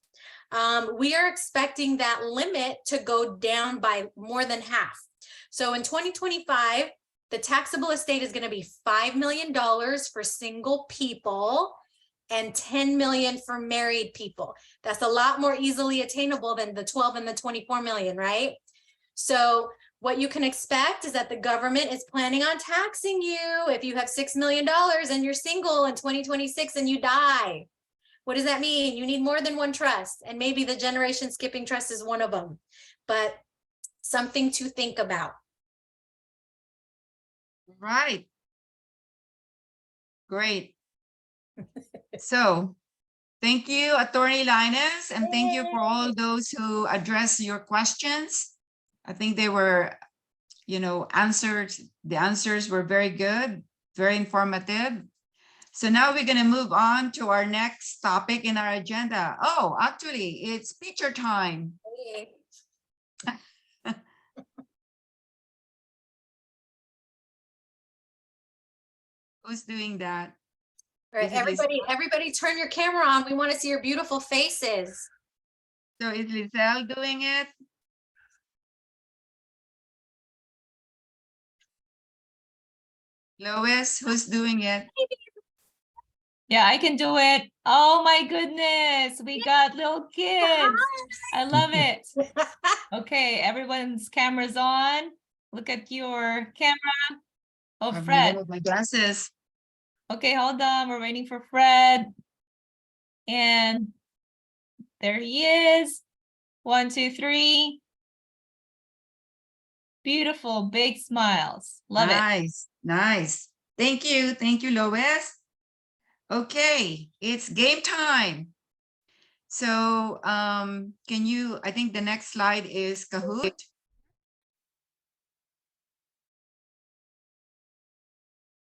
We are expecting that limit to go down by more than half. So in 2025, the taxable estate is going to be $5 million for single people and 10 million for married people. That's a lot more easily attainable than the 12 and the 24 million, right? So what you can expect is that the government is planning on taxing you if you have $6 million and you're single in 2026 and you die. What does that mean? You need more than one trust, and maybe the generation skipping trust is one of them, but something to think about. Right. Great. So thank you, Attorney Linus, and thank you for all those who addressed your questions. I think they were, answered. The answers were very good, very informative. So now we're going to move on to our next topic in our agenda. Oh, actually, it's picture time. Who's doing that? All right, everybody turn your camera on. We want to see your beautiful faces. So is Lizelle doing it? Lois, who's doing it? Yeah, I can do it. Oh my goodness, we got little kids. I love it. Okay, everyone's camera's on. Look at your camera. Oh, I'm Fred. with my glasses. Okay, hold on. We're waiting for Fred. And there he is. 1, 2, 3. Beautiful, big smiles. Love it. Nice, nice. Thank you. Thank you, Lois. Okay, it's game time. So I think the next slide is Kahoot.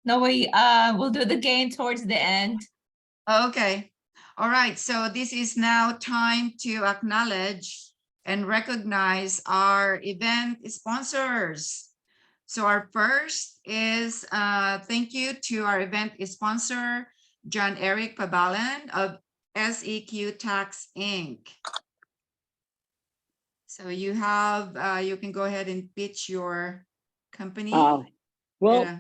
No, we'll do the game towards the end. Okay. All right. So this is now time to acknowledge and recognize our event sponsors. So our first is thank you to our event sponsor, John Eric Pabalan of SEQ Tax Inc. So you have, you can go ahead and pitch your company. Well, Yeah.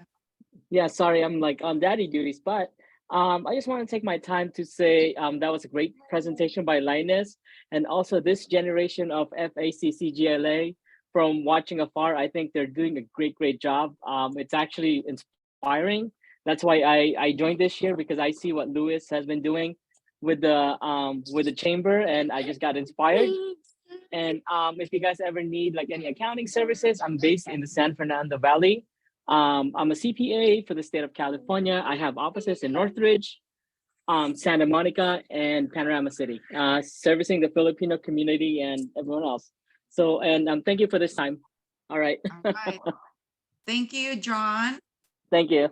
yeah, sorry, I'm like on daddy duties, but I just want to take my time to say that was a great presentation by Linus, and also this generation of FACCGLA, from watching afar, I think they're doing a great job. It's actually inspiring. That's why I joined this year, because I see what Louis has been doing with the chamber, and I just got inspired. And if you guys ever need like any accounting services, I'm based in the San Fernando Valley. I'm a CPA for the state of California. I have offices in Northridge, Santa Monica, and Panorama City, servicing the Filipino community and everyone else. So, and thank you for this time. All right. All right. Thank you, John. Thank you.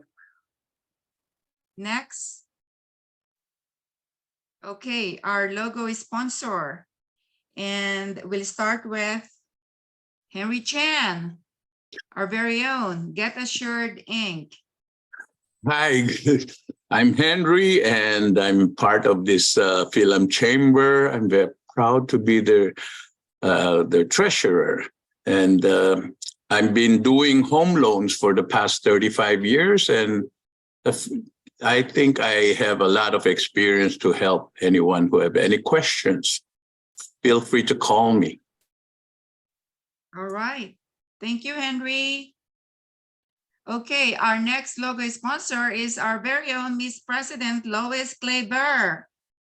Next. Okay, our logo sponsor. And we'll start with Henry Chan, our very own Get Assured Inc. Hi, I'm Henry, and I'm part of this film chamber. I'm very proud to be their treasurer, and I've been doing home loans for the past 35 years, and I think I have a lot of experience to help anyone who have any questions. Feel free to call me. All right. Thank you, Henry. Okay, our next logo sponsor is our very own Miss President Lois Claiber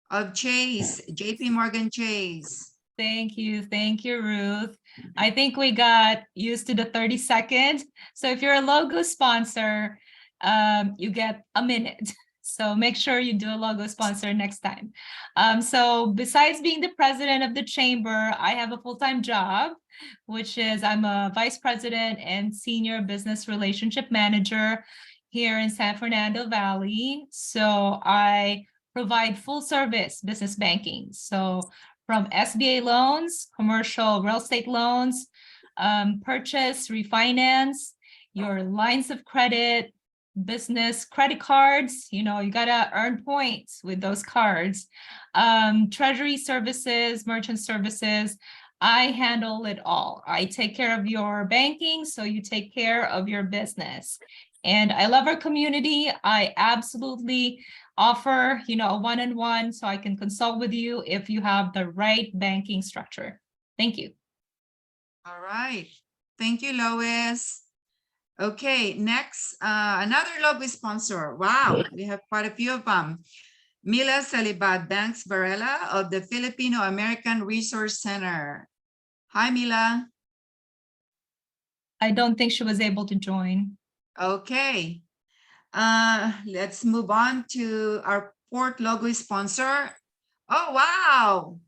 of Chase, JP Morgan Chase. Thank you, Ruth. I think we got used to the 30 seconds. So if you're a logo sponsor, you get a minute. So make sure you do a logo sponsor next time. So besides being the president of the chamber, I have a full-time job, which is I'm a vice president and senior business relationship manager here in San Fernando Valley. So I provide full service business banking. So from SBA loans, commercial real estate loans, purchase, refinance, your lines of credit, business credit cards, you gotta earn points with those cards, treasury services, merchant services. I handle it all. I take care of your banking, so you take care of your business. And I love our community. I absolutely offer, a one-on-one, so I can consult with you if you have the right banking structure. Thank you. All right. Thank you, Lois. Okay, next, another logo sponsor. Wow, we have quite a few of them. Mila Salibad Banks Varela of the Filipino American Resource Center. Hi, Mila. I don't think she was able to join. Okay. Let's move on to our fourth logo sponsor. Oh, wow.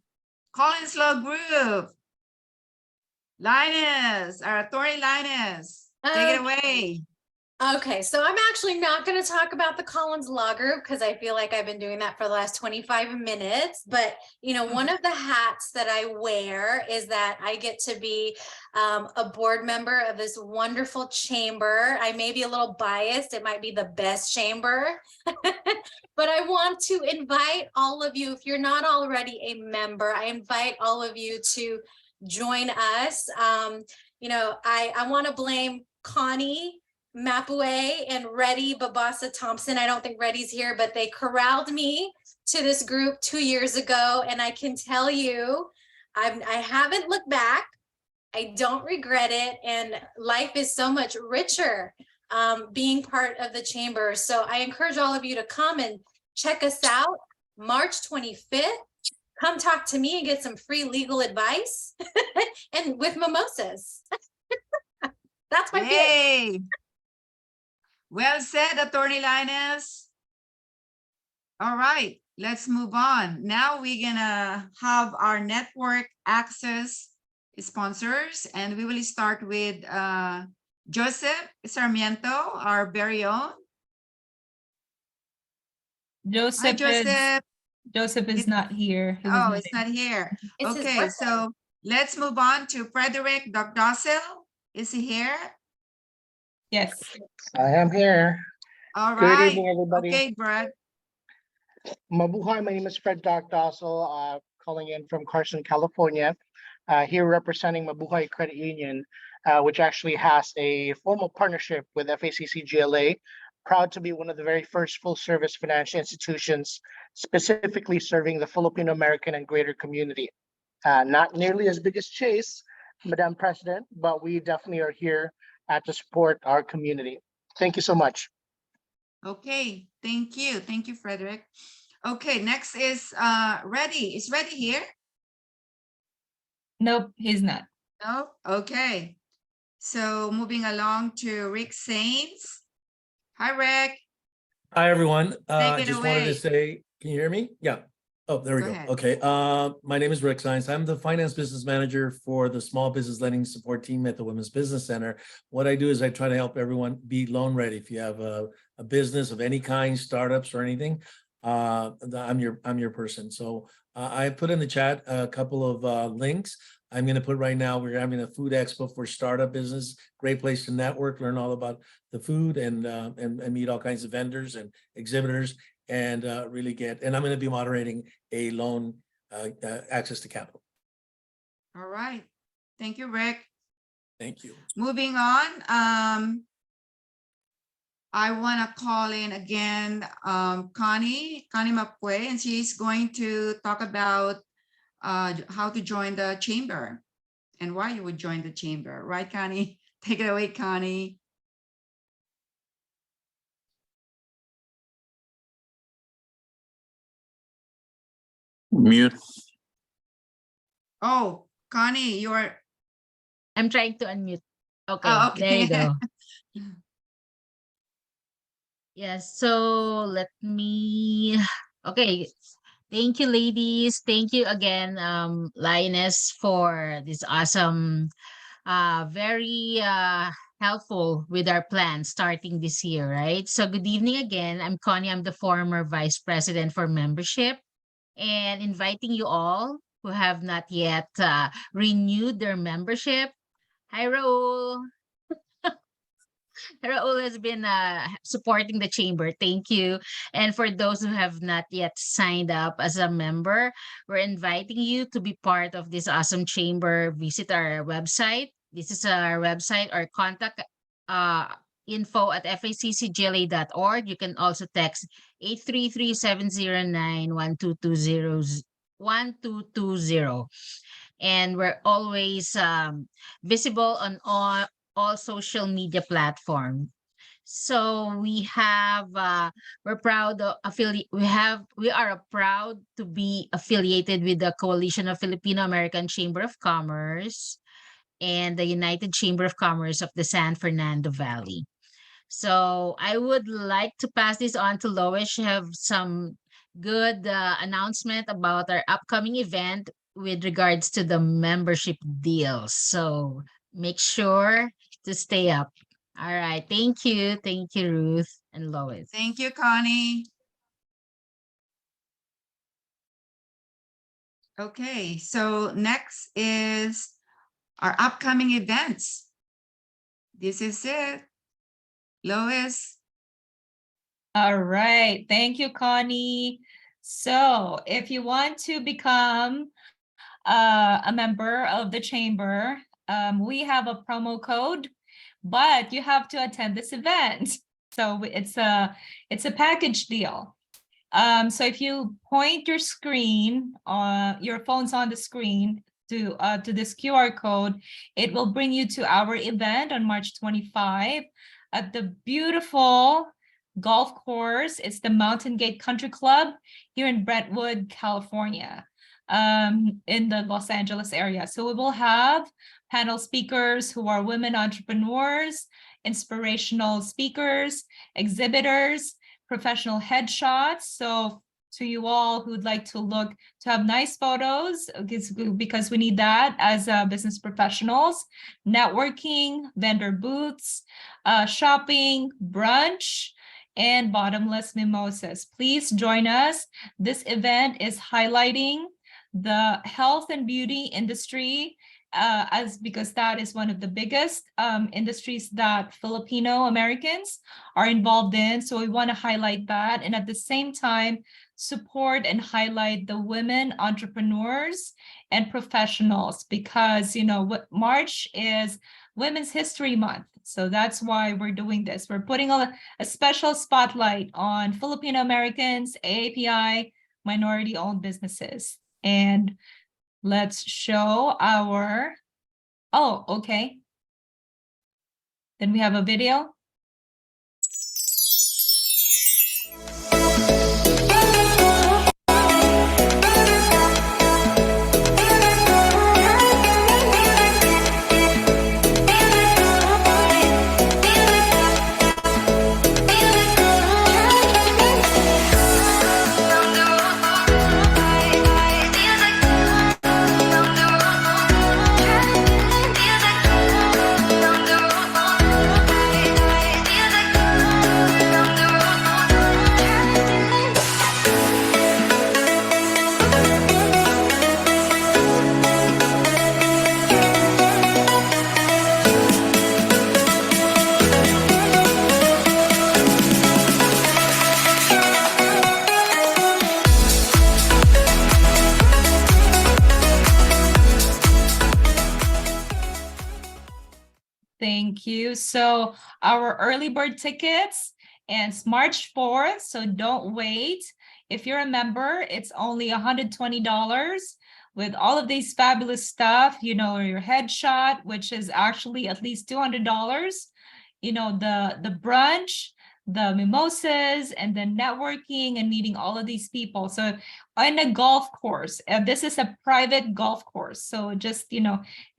Collins Law Group. Linus, our attorney Linus. Take it away. Okay, so I'm actually not going to talk about the Collins Law Group because I feel like I've been doing that for the last 25 minutes. But, one of the hats that I wear is that I get to be a board member of this wonderful chamber. I may be a little biased. It might be the best chamber. But I want to invite all of you, if you're not already a member, I invite all of you to join us. I want to blame Connie Mapue and Reddy Babasa Thompson. I don't think Reddy's here, but they corralled me to this group 2 years ago. And I can tell you, I haven't looked back. I don't regret it. And life is so much richer being part of the chamber. So I encourage all of you to come and check us out March 25th. Come talk to me and get some free legal advice and with mimosas. That's my Yay. Well said, Attorney Linus. All right, let's move on. Now we're gonna have our network access sponsors, and we will start with Joseph Sarmiento, our very own. Joseph Hi, Joseph. Joseph is not here. He was Oh, not it's not here. It's his Okay, birthday. so let's move on to Frederick Docdossil. Is he here? Yes. I am here. All Good right. evening, everybody. Okay, Brad. Mabuhay, my name is Fred Docdossil, calling in from Carson, California. Here representing Mabuhay Credit Union, which actually has a formal partnership with FACC GLA. Proud to be one of the very first full-service financial institutions, specifically serving the Filipino American and greater community. Not nearly as big as Chase, Madam President, but we definitely are here to support our community. Thank you so much. Okay, thank you. Thank you, Frederick. Okay, next is Reddy. Is Reddy here? Nope, he's not. No? Okay. So moving along to Rick Sains. Hi, Rick. Hi, everyone. Take it Just wanted away. to say, can you hear me? Yeah. Oh, there we Go go. ahead. Okay. My name is Rick Sains. I'm the finance business manager for the small business lending support team at the Women's Business Center. What I do is I try to help everyone be loan ready. If you have a business of any kind, startups or anything, I'm your person. So I put in the chat a couple of links. I'm going to put right now, we're having a food expo for startup business. Great place to network, learn all about the food and meet all kinds of vendors and exhibitors and really and I'm going to be moderating a loan access to capital. All right. Thank you, Rick. Thank you. Moving on. I want to call in again Connie Mapue, and she's going to talk about how to join the chamber and why you would join the chamber. Right, Connie? Take it away, Connie. Mute. Oh, Connie, you're. I'm trying to unmute. Okay, Oh, there you okay. go. Yes, so let me, okay. Thank you, ladies. Thank you again, Lioness, for this awesome, very helpful with our plan starting this year, right? So good evening again. I'm Connie. I'm the former Vice President for Membership, and inviting you all who have not yet renewed their membership. Hi, Raul. Raul has been supporting the chamber. Thank you. And for those who have not yet signed up as a member, we're inviting you to be part of this awesome chamber. Visit our website. This is our website or contact info@faccgla.org. You can also text 833-709-1220. And we're always visible on all social media platforms. So we have we're proud of we are proud to be affiliated with the Coalition of Filipino American Chamber of Commerce and the United Chamber of Commerce of the San Fernando Valley. So I would like to pass this on to Lois. She have some good announcement about our upcoming event with regards to the membership deals. So make sure to stay up. All right. Thank you. Thank you, Ruth and Lois. Thank you, Connie. Okay, so next is our upcoming events. This is it. Lois. All right. Thank you, Connie. So if you want to become a member of the chamber, we have a promo code, but you have to attend this event. So it's a package deal. So if you point your screen, your phone's on the screen to this QR code, it will bring you to our event on March 25 at the beautiful golf course. It's the Mountain Gate Country Club here in Brentwood, California, in the Los Angeles area. So we will have panel speakers who are women entrepreneurs, inspirational speakers, exhibitors, professional headshots. So to you all who'd like to have nice photos, because we need that as business professionals, networking, vendor booths, shopping, brunch, and bottomless mimosas. Please join us. This event is highlighting the health and beauty industry, because that is one of the biggest industries that Filipino Americans are involved in. So we want to highlight that, and at the same time support and highlight the women entrepreneurs and professionals, because what March is Women's History Month. So that's why we're doing this. We're putting a special spotlight on Filipino Americans, AAPI, minority-owned businesses. And let's show our, oh, okay. Then we have a video. Thank you. So our early bird tickets, and it's March 4th, so don't wait. If you're a member, it's only $120 with all of these fabulous stuff, your headshot, which is actually at least $200, the brunch, the mimosas, and then networking and meeting all of these people. So on a golf course, this is a private golf course. So just,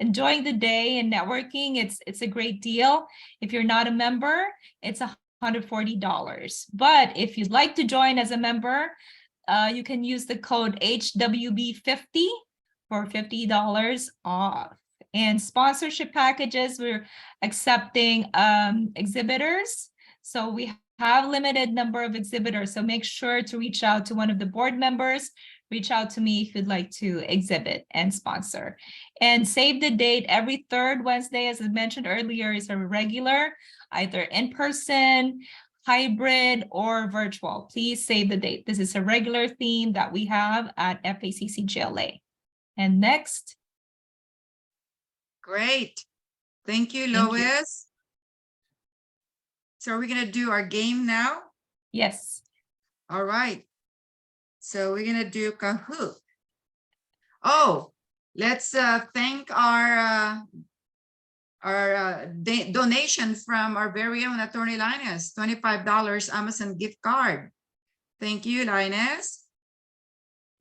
enjoying the day and networking, it's a great deal. If you're not a member, it's $140. But if you'd like to join as a member, you can use the code HWB50 for $50 off. And sponsorship packages, we're accepting exhibitors. So we have limited number of exhibitors. So make sure to reach out to one of the board members. Reach out to me if you'd like to exhibit and sponsor. And save the date. Every third Wednesday, as I mentioned earlier, is a regular, either in person, hybrid, or virtual. Please save the date. This is a regular theme that we have at FACC GLA. And next. Great. Thank you, Thank you. Lois. So are we going to do our game now? Yes. All right. So we're going to do Kahoot. Oh, let's thank our donation from our very own Attorney Linus, $25 Amazon gift card. Thank you, Linus.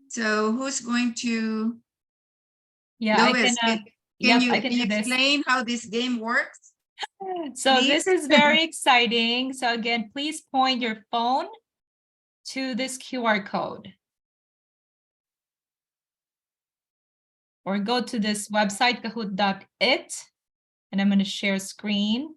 So who's going to? Yeah, Lois, I can can you do this. explain how this game works? So Please. this is very exciting. So again, please point your phone to this QR code. Or go to this website, kahoot.it, and I'm going to share screen.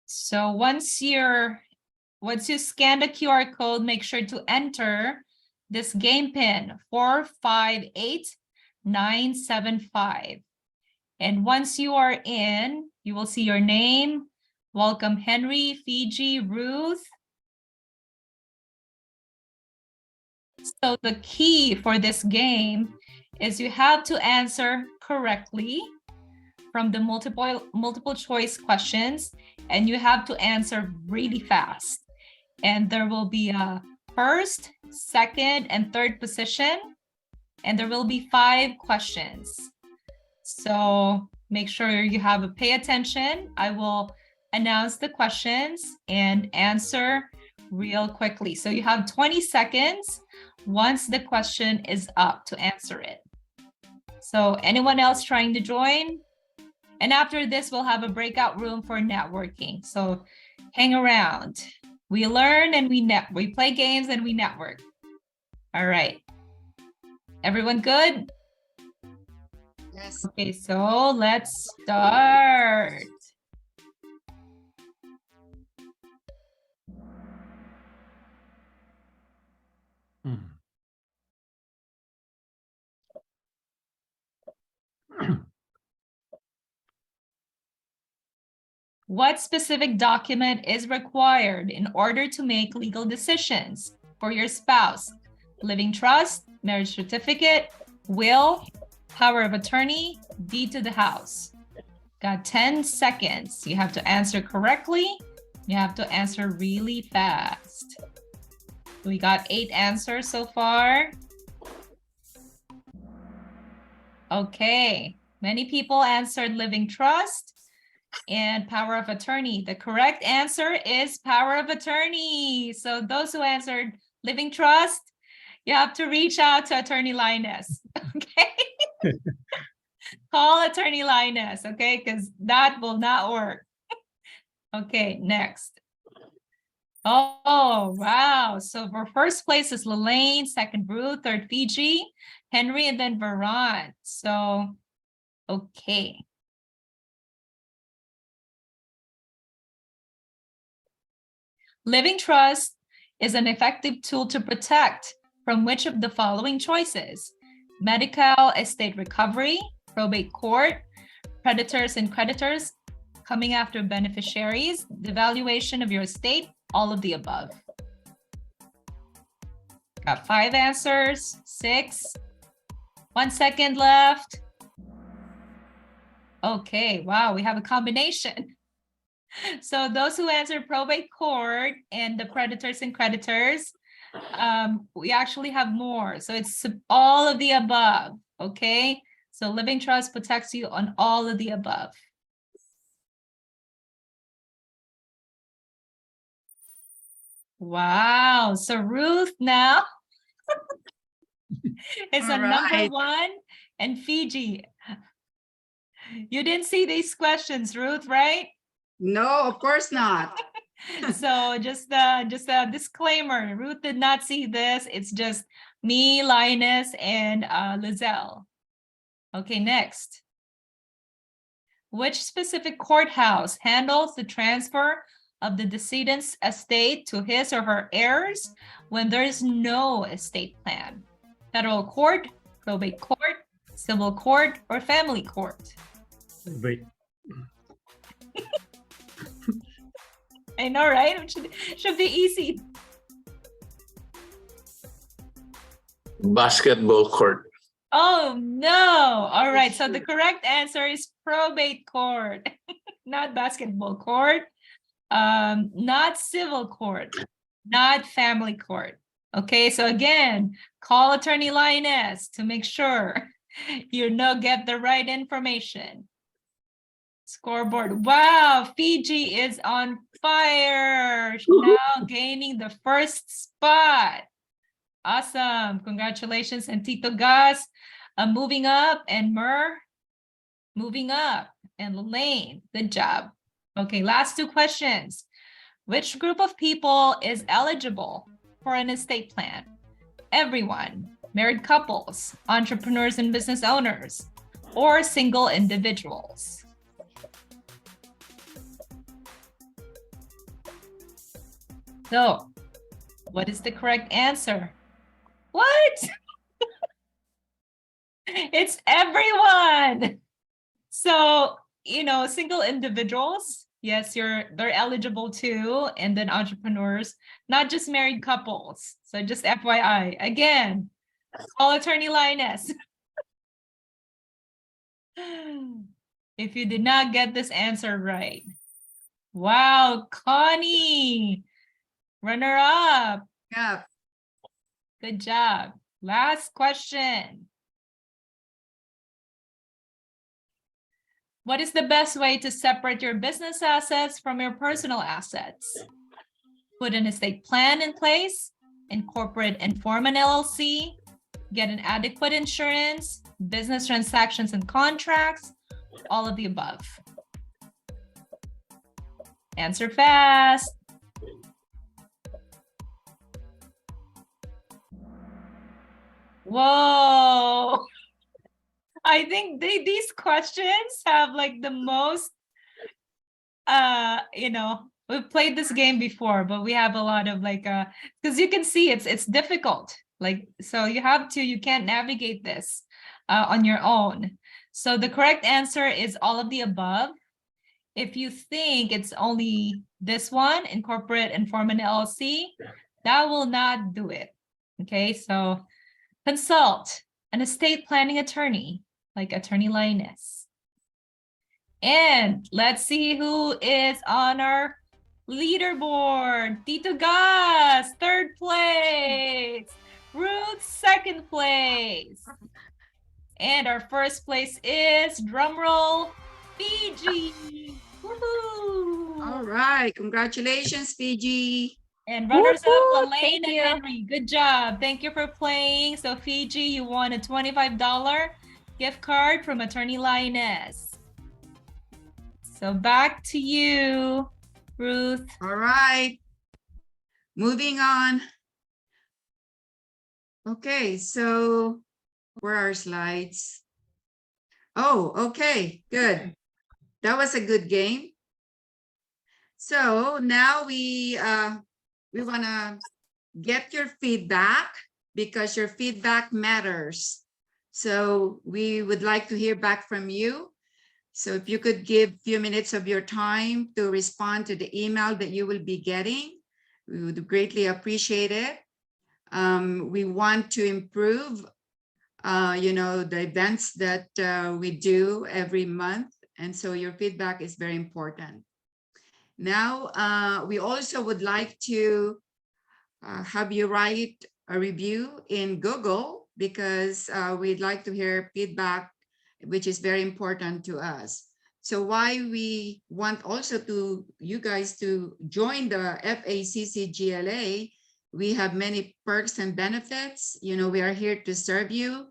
So once you scan the QR code, make sure to enter this game pin 458975. And once you are in, you will see your name. Welcome, Henry, Fiji, Ruth. So the key for this game is you have to answer correctly from the multiple choice questions, and you have to answer really fast. And there will be a first, second, and third position, and there will be 5 questions. So make sure you have a pay attention. I will announce the questions and answer real quickly. So you have 20 seconds once the question is up to answer it. So anyone else trying to join? And after this, we'll have a breakout room for networking. So hang around. We learn and we play games and we network. All right. Everyone good? Yes. Okay, so let's start. Hmm. What specific document is required in order to make legal decisions for your spouse? Living trust, marriage certificate, will, power of attorney, deed to the house. Got 10 seconds. You have to answer correctly. You have to answer really fast. We got 8 answers so far. Okay, many people answered living trust and power of attorney. The correct answer is power of attorney. So those who answered living trust, you have to reach out to Attorney Linus, okay? Call Attorney Linus, okay? Because that will not work. Okay, next. Oh, wow. So for first place is Lelaine, second Ruth, third Fiji, Henry, and then Veron. So, okay. Living trust is an effective tool to protect from which of the following choices? Medical estate recovery, probate court, creditors and creditors coming after beneficiaries, the valuation of your estate, all of the above. Got 5 answers, 6. 1 second left. Okay, wow, we have a combination. So those who answered probate court and the creditors and creditors, we actually have more. So it's all of the above, okay? So living trust protects you on all of the above. Wow, so Ruth now is a All number right. 1 and Fiji. You didn't see these questions, Ruth, right? No, of course not. So just a disclaimer, Ruth did not see this. It's just me, Linus, and Lizelle. Okay, next. Which specific courthouse handles the transfer of the decedent's estate to his or her heirs when there is no estate plan? Federal court, probate court, civil court, or family court? Wait, I know, right? It should be easy. Basketball court. Oh, no. All right. So the correct answer is probate court, not basketball court, not civil court, not family court. Okay. So again, call Attorney Linus to make sure you get the right information. Scoreboard. Wow. Fiji is on fire. Now gaining the first spot. Awesome. Congratulations. And Tito Gas moving up, and Mer moving up, and Lelaine, good job. Okay, last 2 questions. Which group of people is eligible for an estate plan? Everyone, married couples, entrepreneurs and business owners, or single individuals? So, what is the correct answer? What? It's everyone. So, single individuals, yes, they're eligible too. And then entrepreneurs, not just married couples. So just FYI, again, call Attorney Linus. If you did not get this answer right. Wow, Connie, runner up. Yeah. Good job. Last question. What is the best way to separate your business assets from your personal assets? Put an estate plan in place, incorporate and form an LLC, get an adequate insurance, business transactions and contracts, all of the above. Answer fast. Whoa. I think these questions have like the most, we've played this game before, but we have a lot of like, because you can see it's difficult. Like, so you can't navigate this on your own. So the correct answer is all of the above. If you think it's only this one, incorporate and form an LLC, that will not do it. Okay, so consult an estate planning attorney like Attorney Linus. And let's see who is on our leaderboard. Tito Gas, 3rd place. Ruth, 2nd place. And our 1st place is, drumroll, Fiji. Woohoo! All right, congratulations, Fiji. And runners up, Woohoo! Elaine Thank and you. Henry. Good job. Thank you for playing. So Fiji, you won a $25 gift card from Attorney Linus. So back to you, Ruth. All right. Moving on. Okay, so where are slides? Oh, okay, good. That was a good game. So now we want to get your feedback because your feedback matters. So we would like to hear back from you. So if you could give a few minutes of your time to respond to the email that you will be getting, we would greatly appreciate it. We want to improve, the events that we do every month. And so your feedback is very important. Now, we also would like to have you write a review in Google because we'd like to hear feedback, which is very important to us. So why we want also to you guys to join the FACC GLA, we have many perks and benefits. We are here to serve you.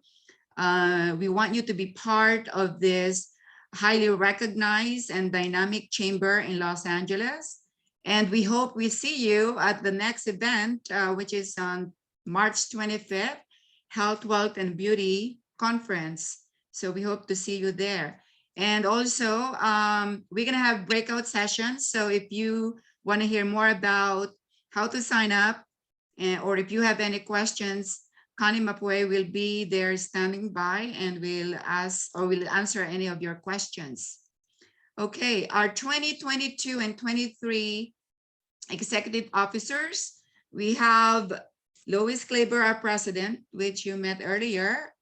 We want you to be part of this highly recognized and dynamic chamber in Los Angeles. And we hope we see you at the next event, which is on March 25th, Health, Wealth, and Beauty Conference. So we hope to see you there. And also, we're going to have breakout sessions. So if you want to hear more about how to sign up, or if you have any questions, Connie Mapue will be there standing by and will answer any of your questions. Okay, our 2022 and 23 executive officers, we have Lois Kleber, our president, which you met earlier,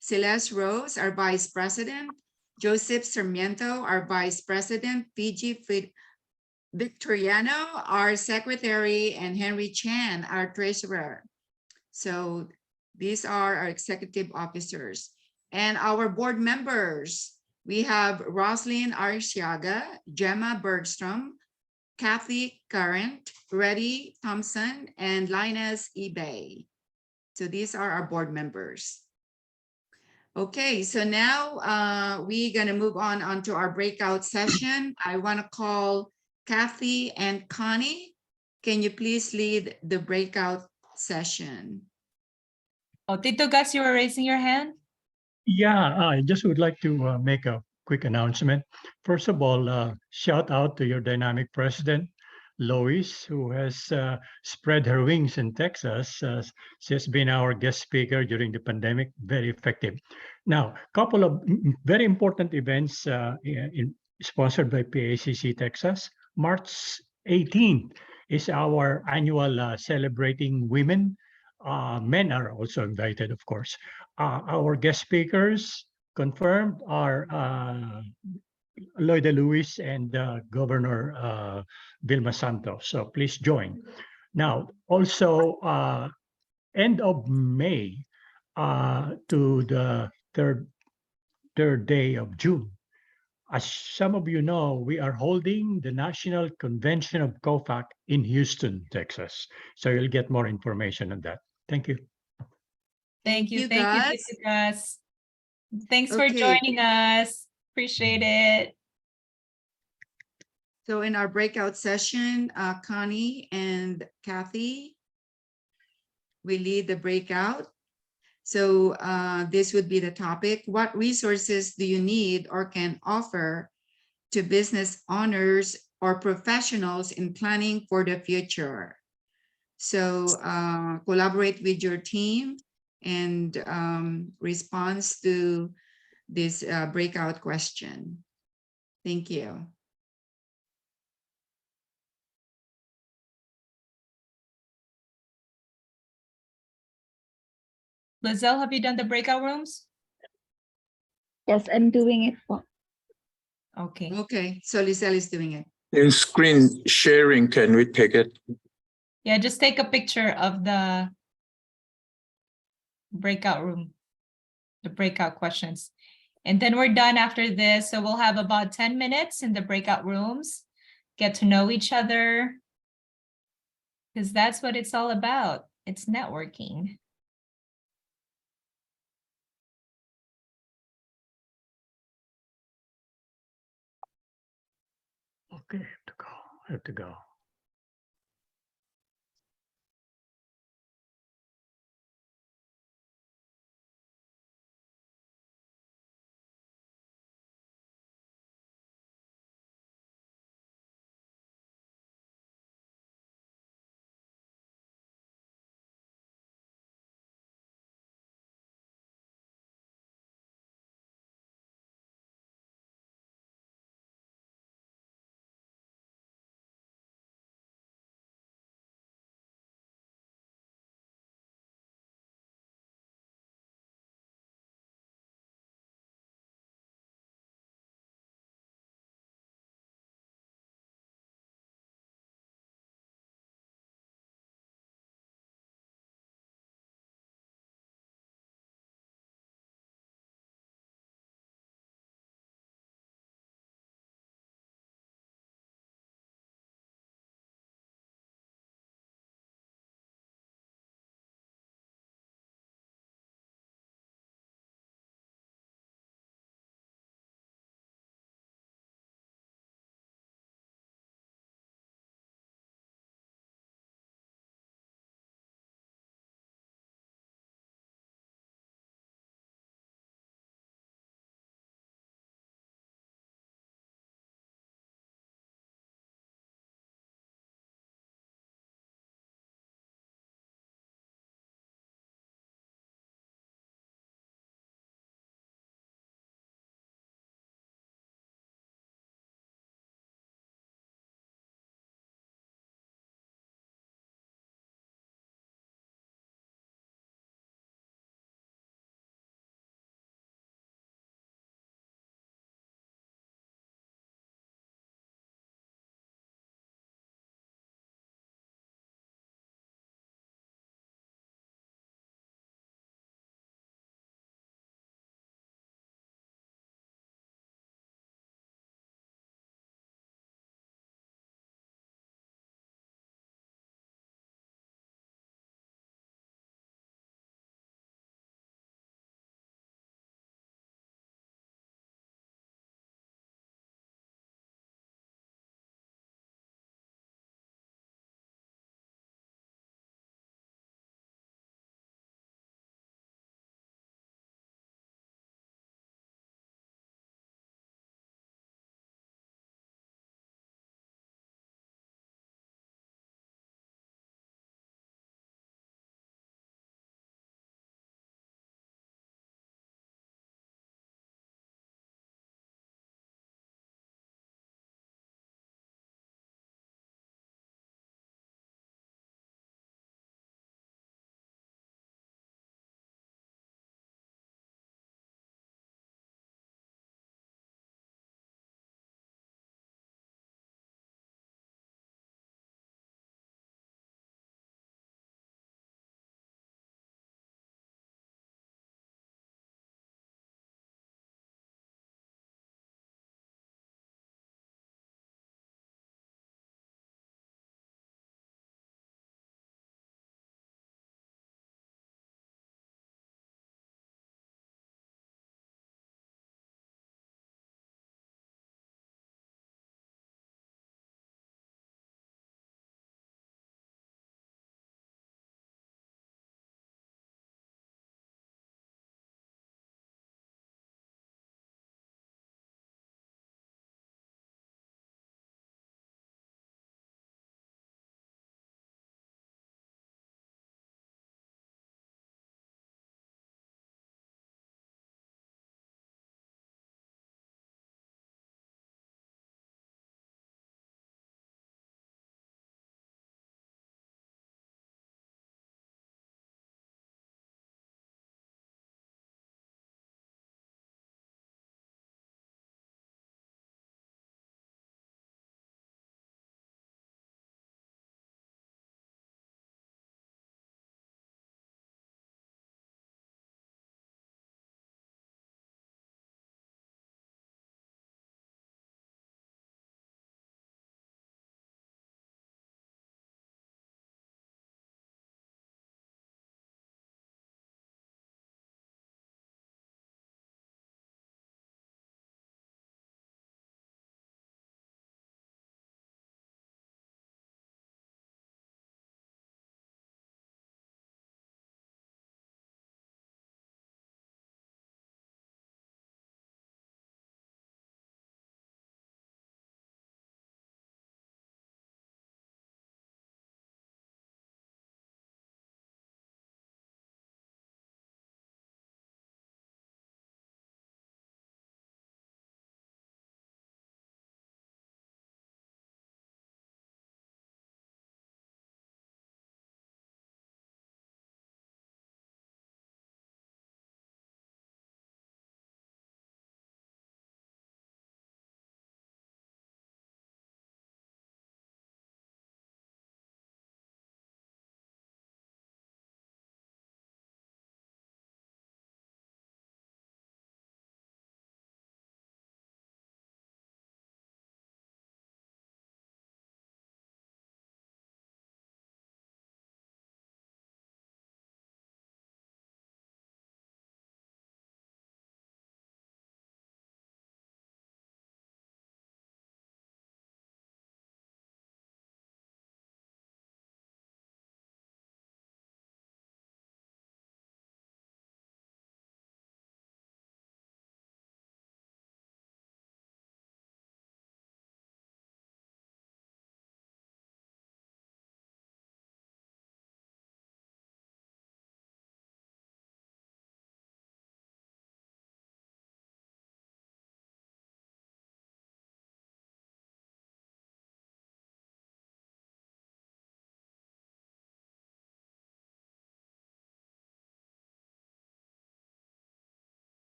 Celeste Rose, our vice president, Joseph Sarmiento, our vice president, Fiji Victoriano, our secretary, and Henry Chan, our treasurer. So these are our executive officers. And our board members, we have Roslyn Arciaga, Gemma Bergstrom, Kathy Current, Reddy Thompson, and Linus eBay. So these are our board members. Okay, so now we're gonna move on to our breakout session. I wanna call Kathy and Connie. Can you please lead the breakout session? Oh, Tito Gas, you were raising your hand? Yeah, I just would like to make a quick announcement. First of all, shout out to your dynamic president, Lois, who has spread her wings in Texas. She has been our guest speaker during the pandemic, very effective. Now, a couple of very important events sponsored by PACC Texas. March 18th is our annual Celebrating Women. Men are also invited, of course. Our guest speakers confirmed are Lloyd Lewis and Governor Vilma Santos. So please join. Now, also end of May to the third day of June. As some of you know, we are holding the National Convention of COFAC in Houston, Texas. So you'll get more information on that. Thank you. Thank you, guys. Tito Gas. Thanks for Okay. joining us. Appreciate it. So in our breakout session, Connie and Kathy, we lead the breakout. So this would be the topic. What resources do you need or can offer to business owners or professionals in planning for the future? So collaborate with your team and response to this breakout question. Thank you. Lizelle, have you done the breakout rooms? Yes, I'm doing it po. Okay. Okay, so Lizelle is doing it. In screen sharing, can we take it? Yeah, just take a picture of the breakout room, the breakout questions. And then we're done after this. So we'll have about 10 minutes in the breakout rooms, get to know each other, because that's what it's all about. It's networking. Okay, I have to go. I have to go.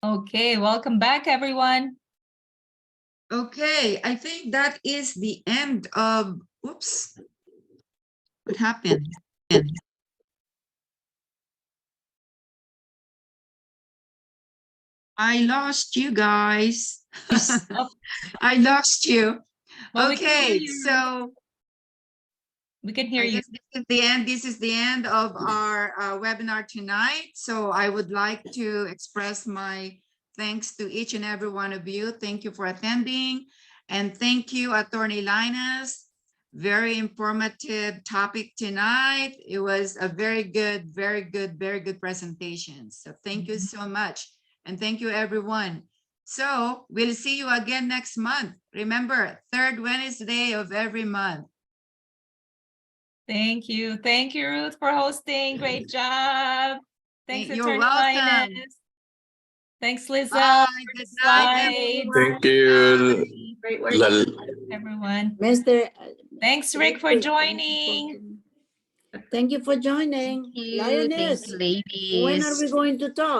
Okay, welcome back, everyone. Okay, I think that is the end of, oops. What happened? I lost you guys. Oh, I lost you. well, we can hear Okay, you. so We can hear I you. guess this is the end. This is the end of our webinar tonight. So I would like to express my thanks to each and every one of you. Thank you for attending. And thank you, Attorney Linus. Very informative topic tonight. It was a very good presentation. So thank you so much. And thank you, everyone. So we'll see you again next month. Remember, third Wednesday of every month. Thank you. Thank you, Ruth, for hosting. Great job. Thanks, You're Attorney welcome. Linus. Thanks, Lizelle. Bye. for the Good night, slides. Thank you. Great work. Everyone. Mr. Thanks, Rick, for joining. Thank you for joining. Thank you, Lioness, when are ladies. we going to talk?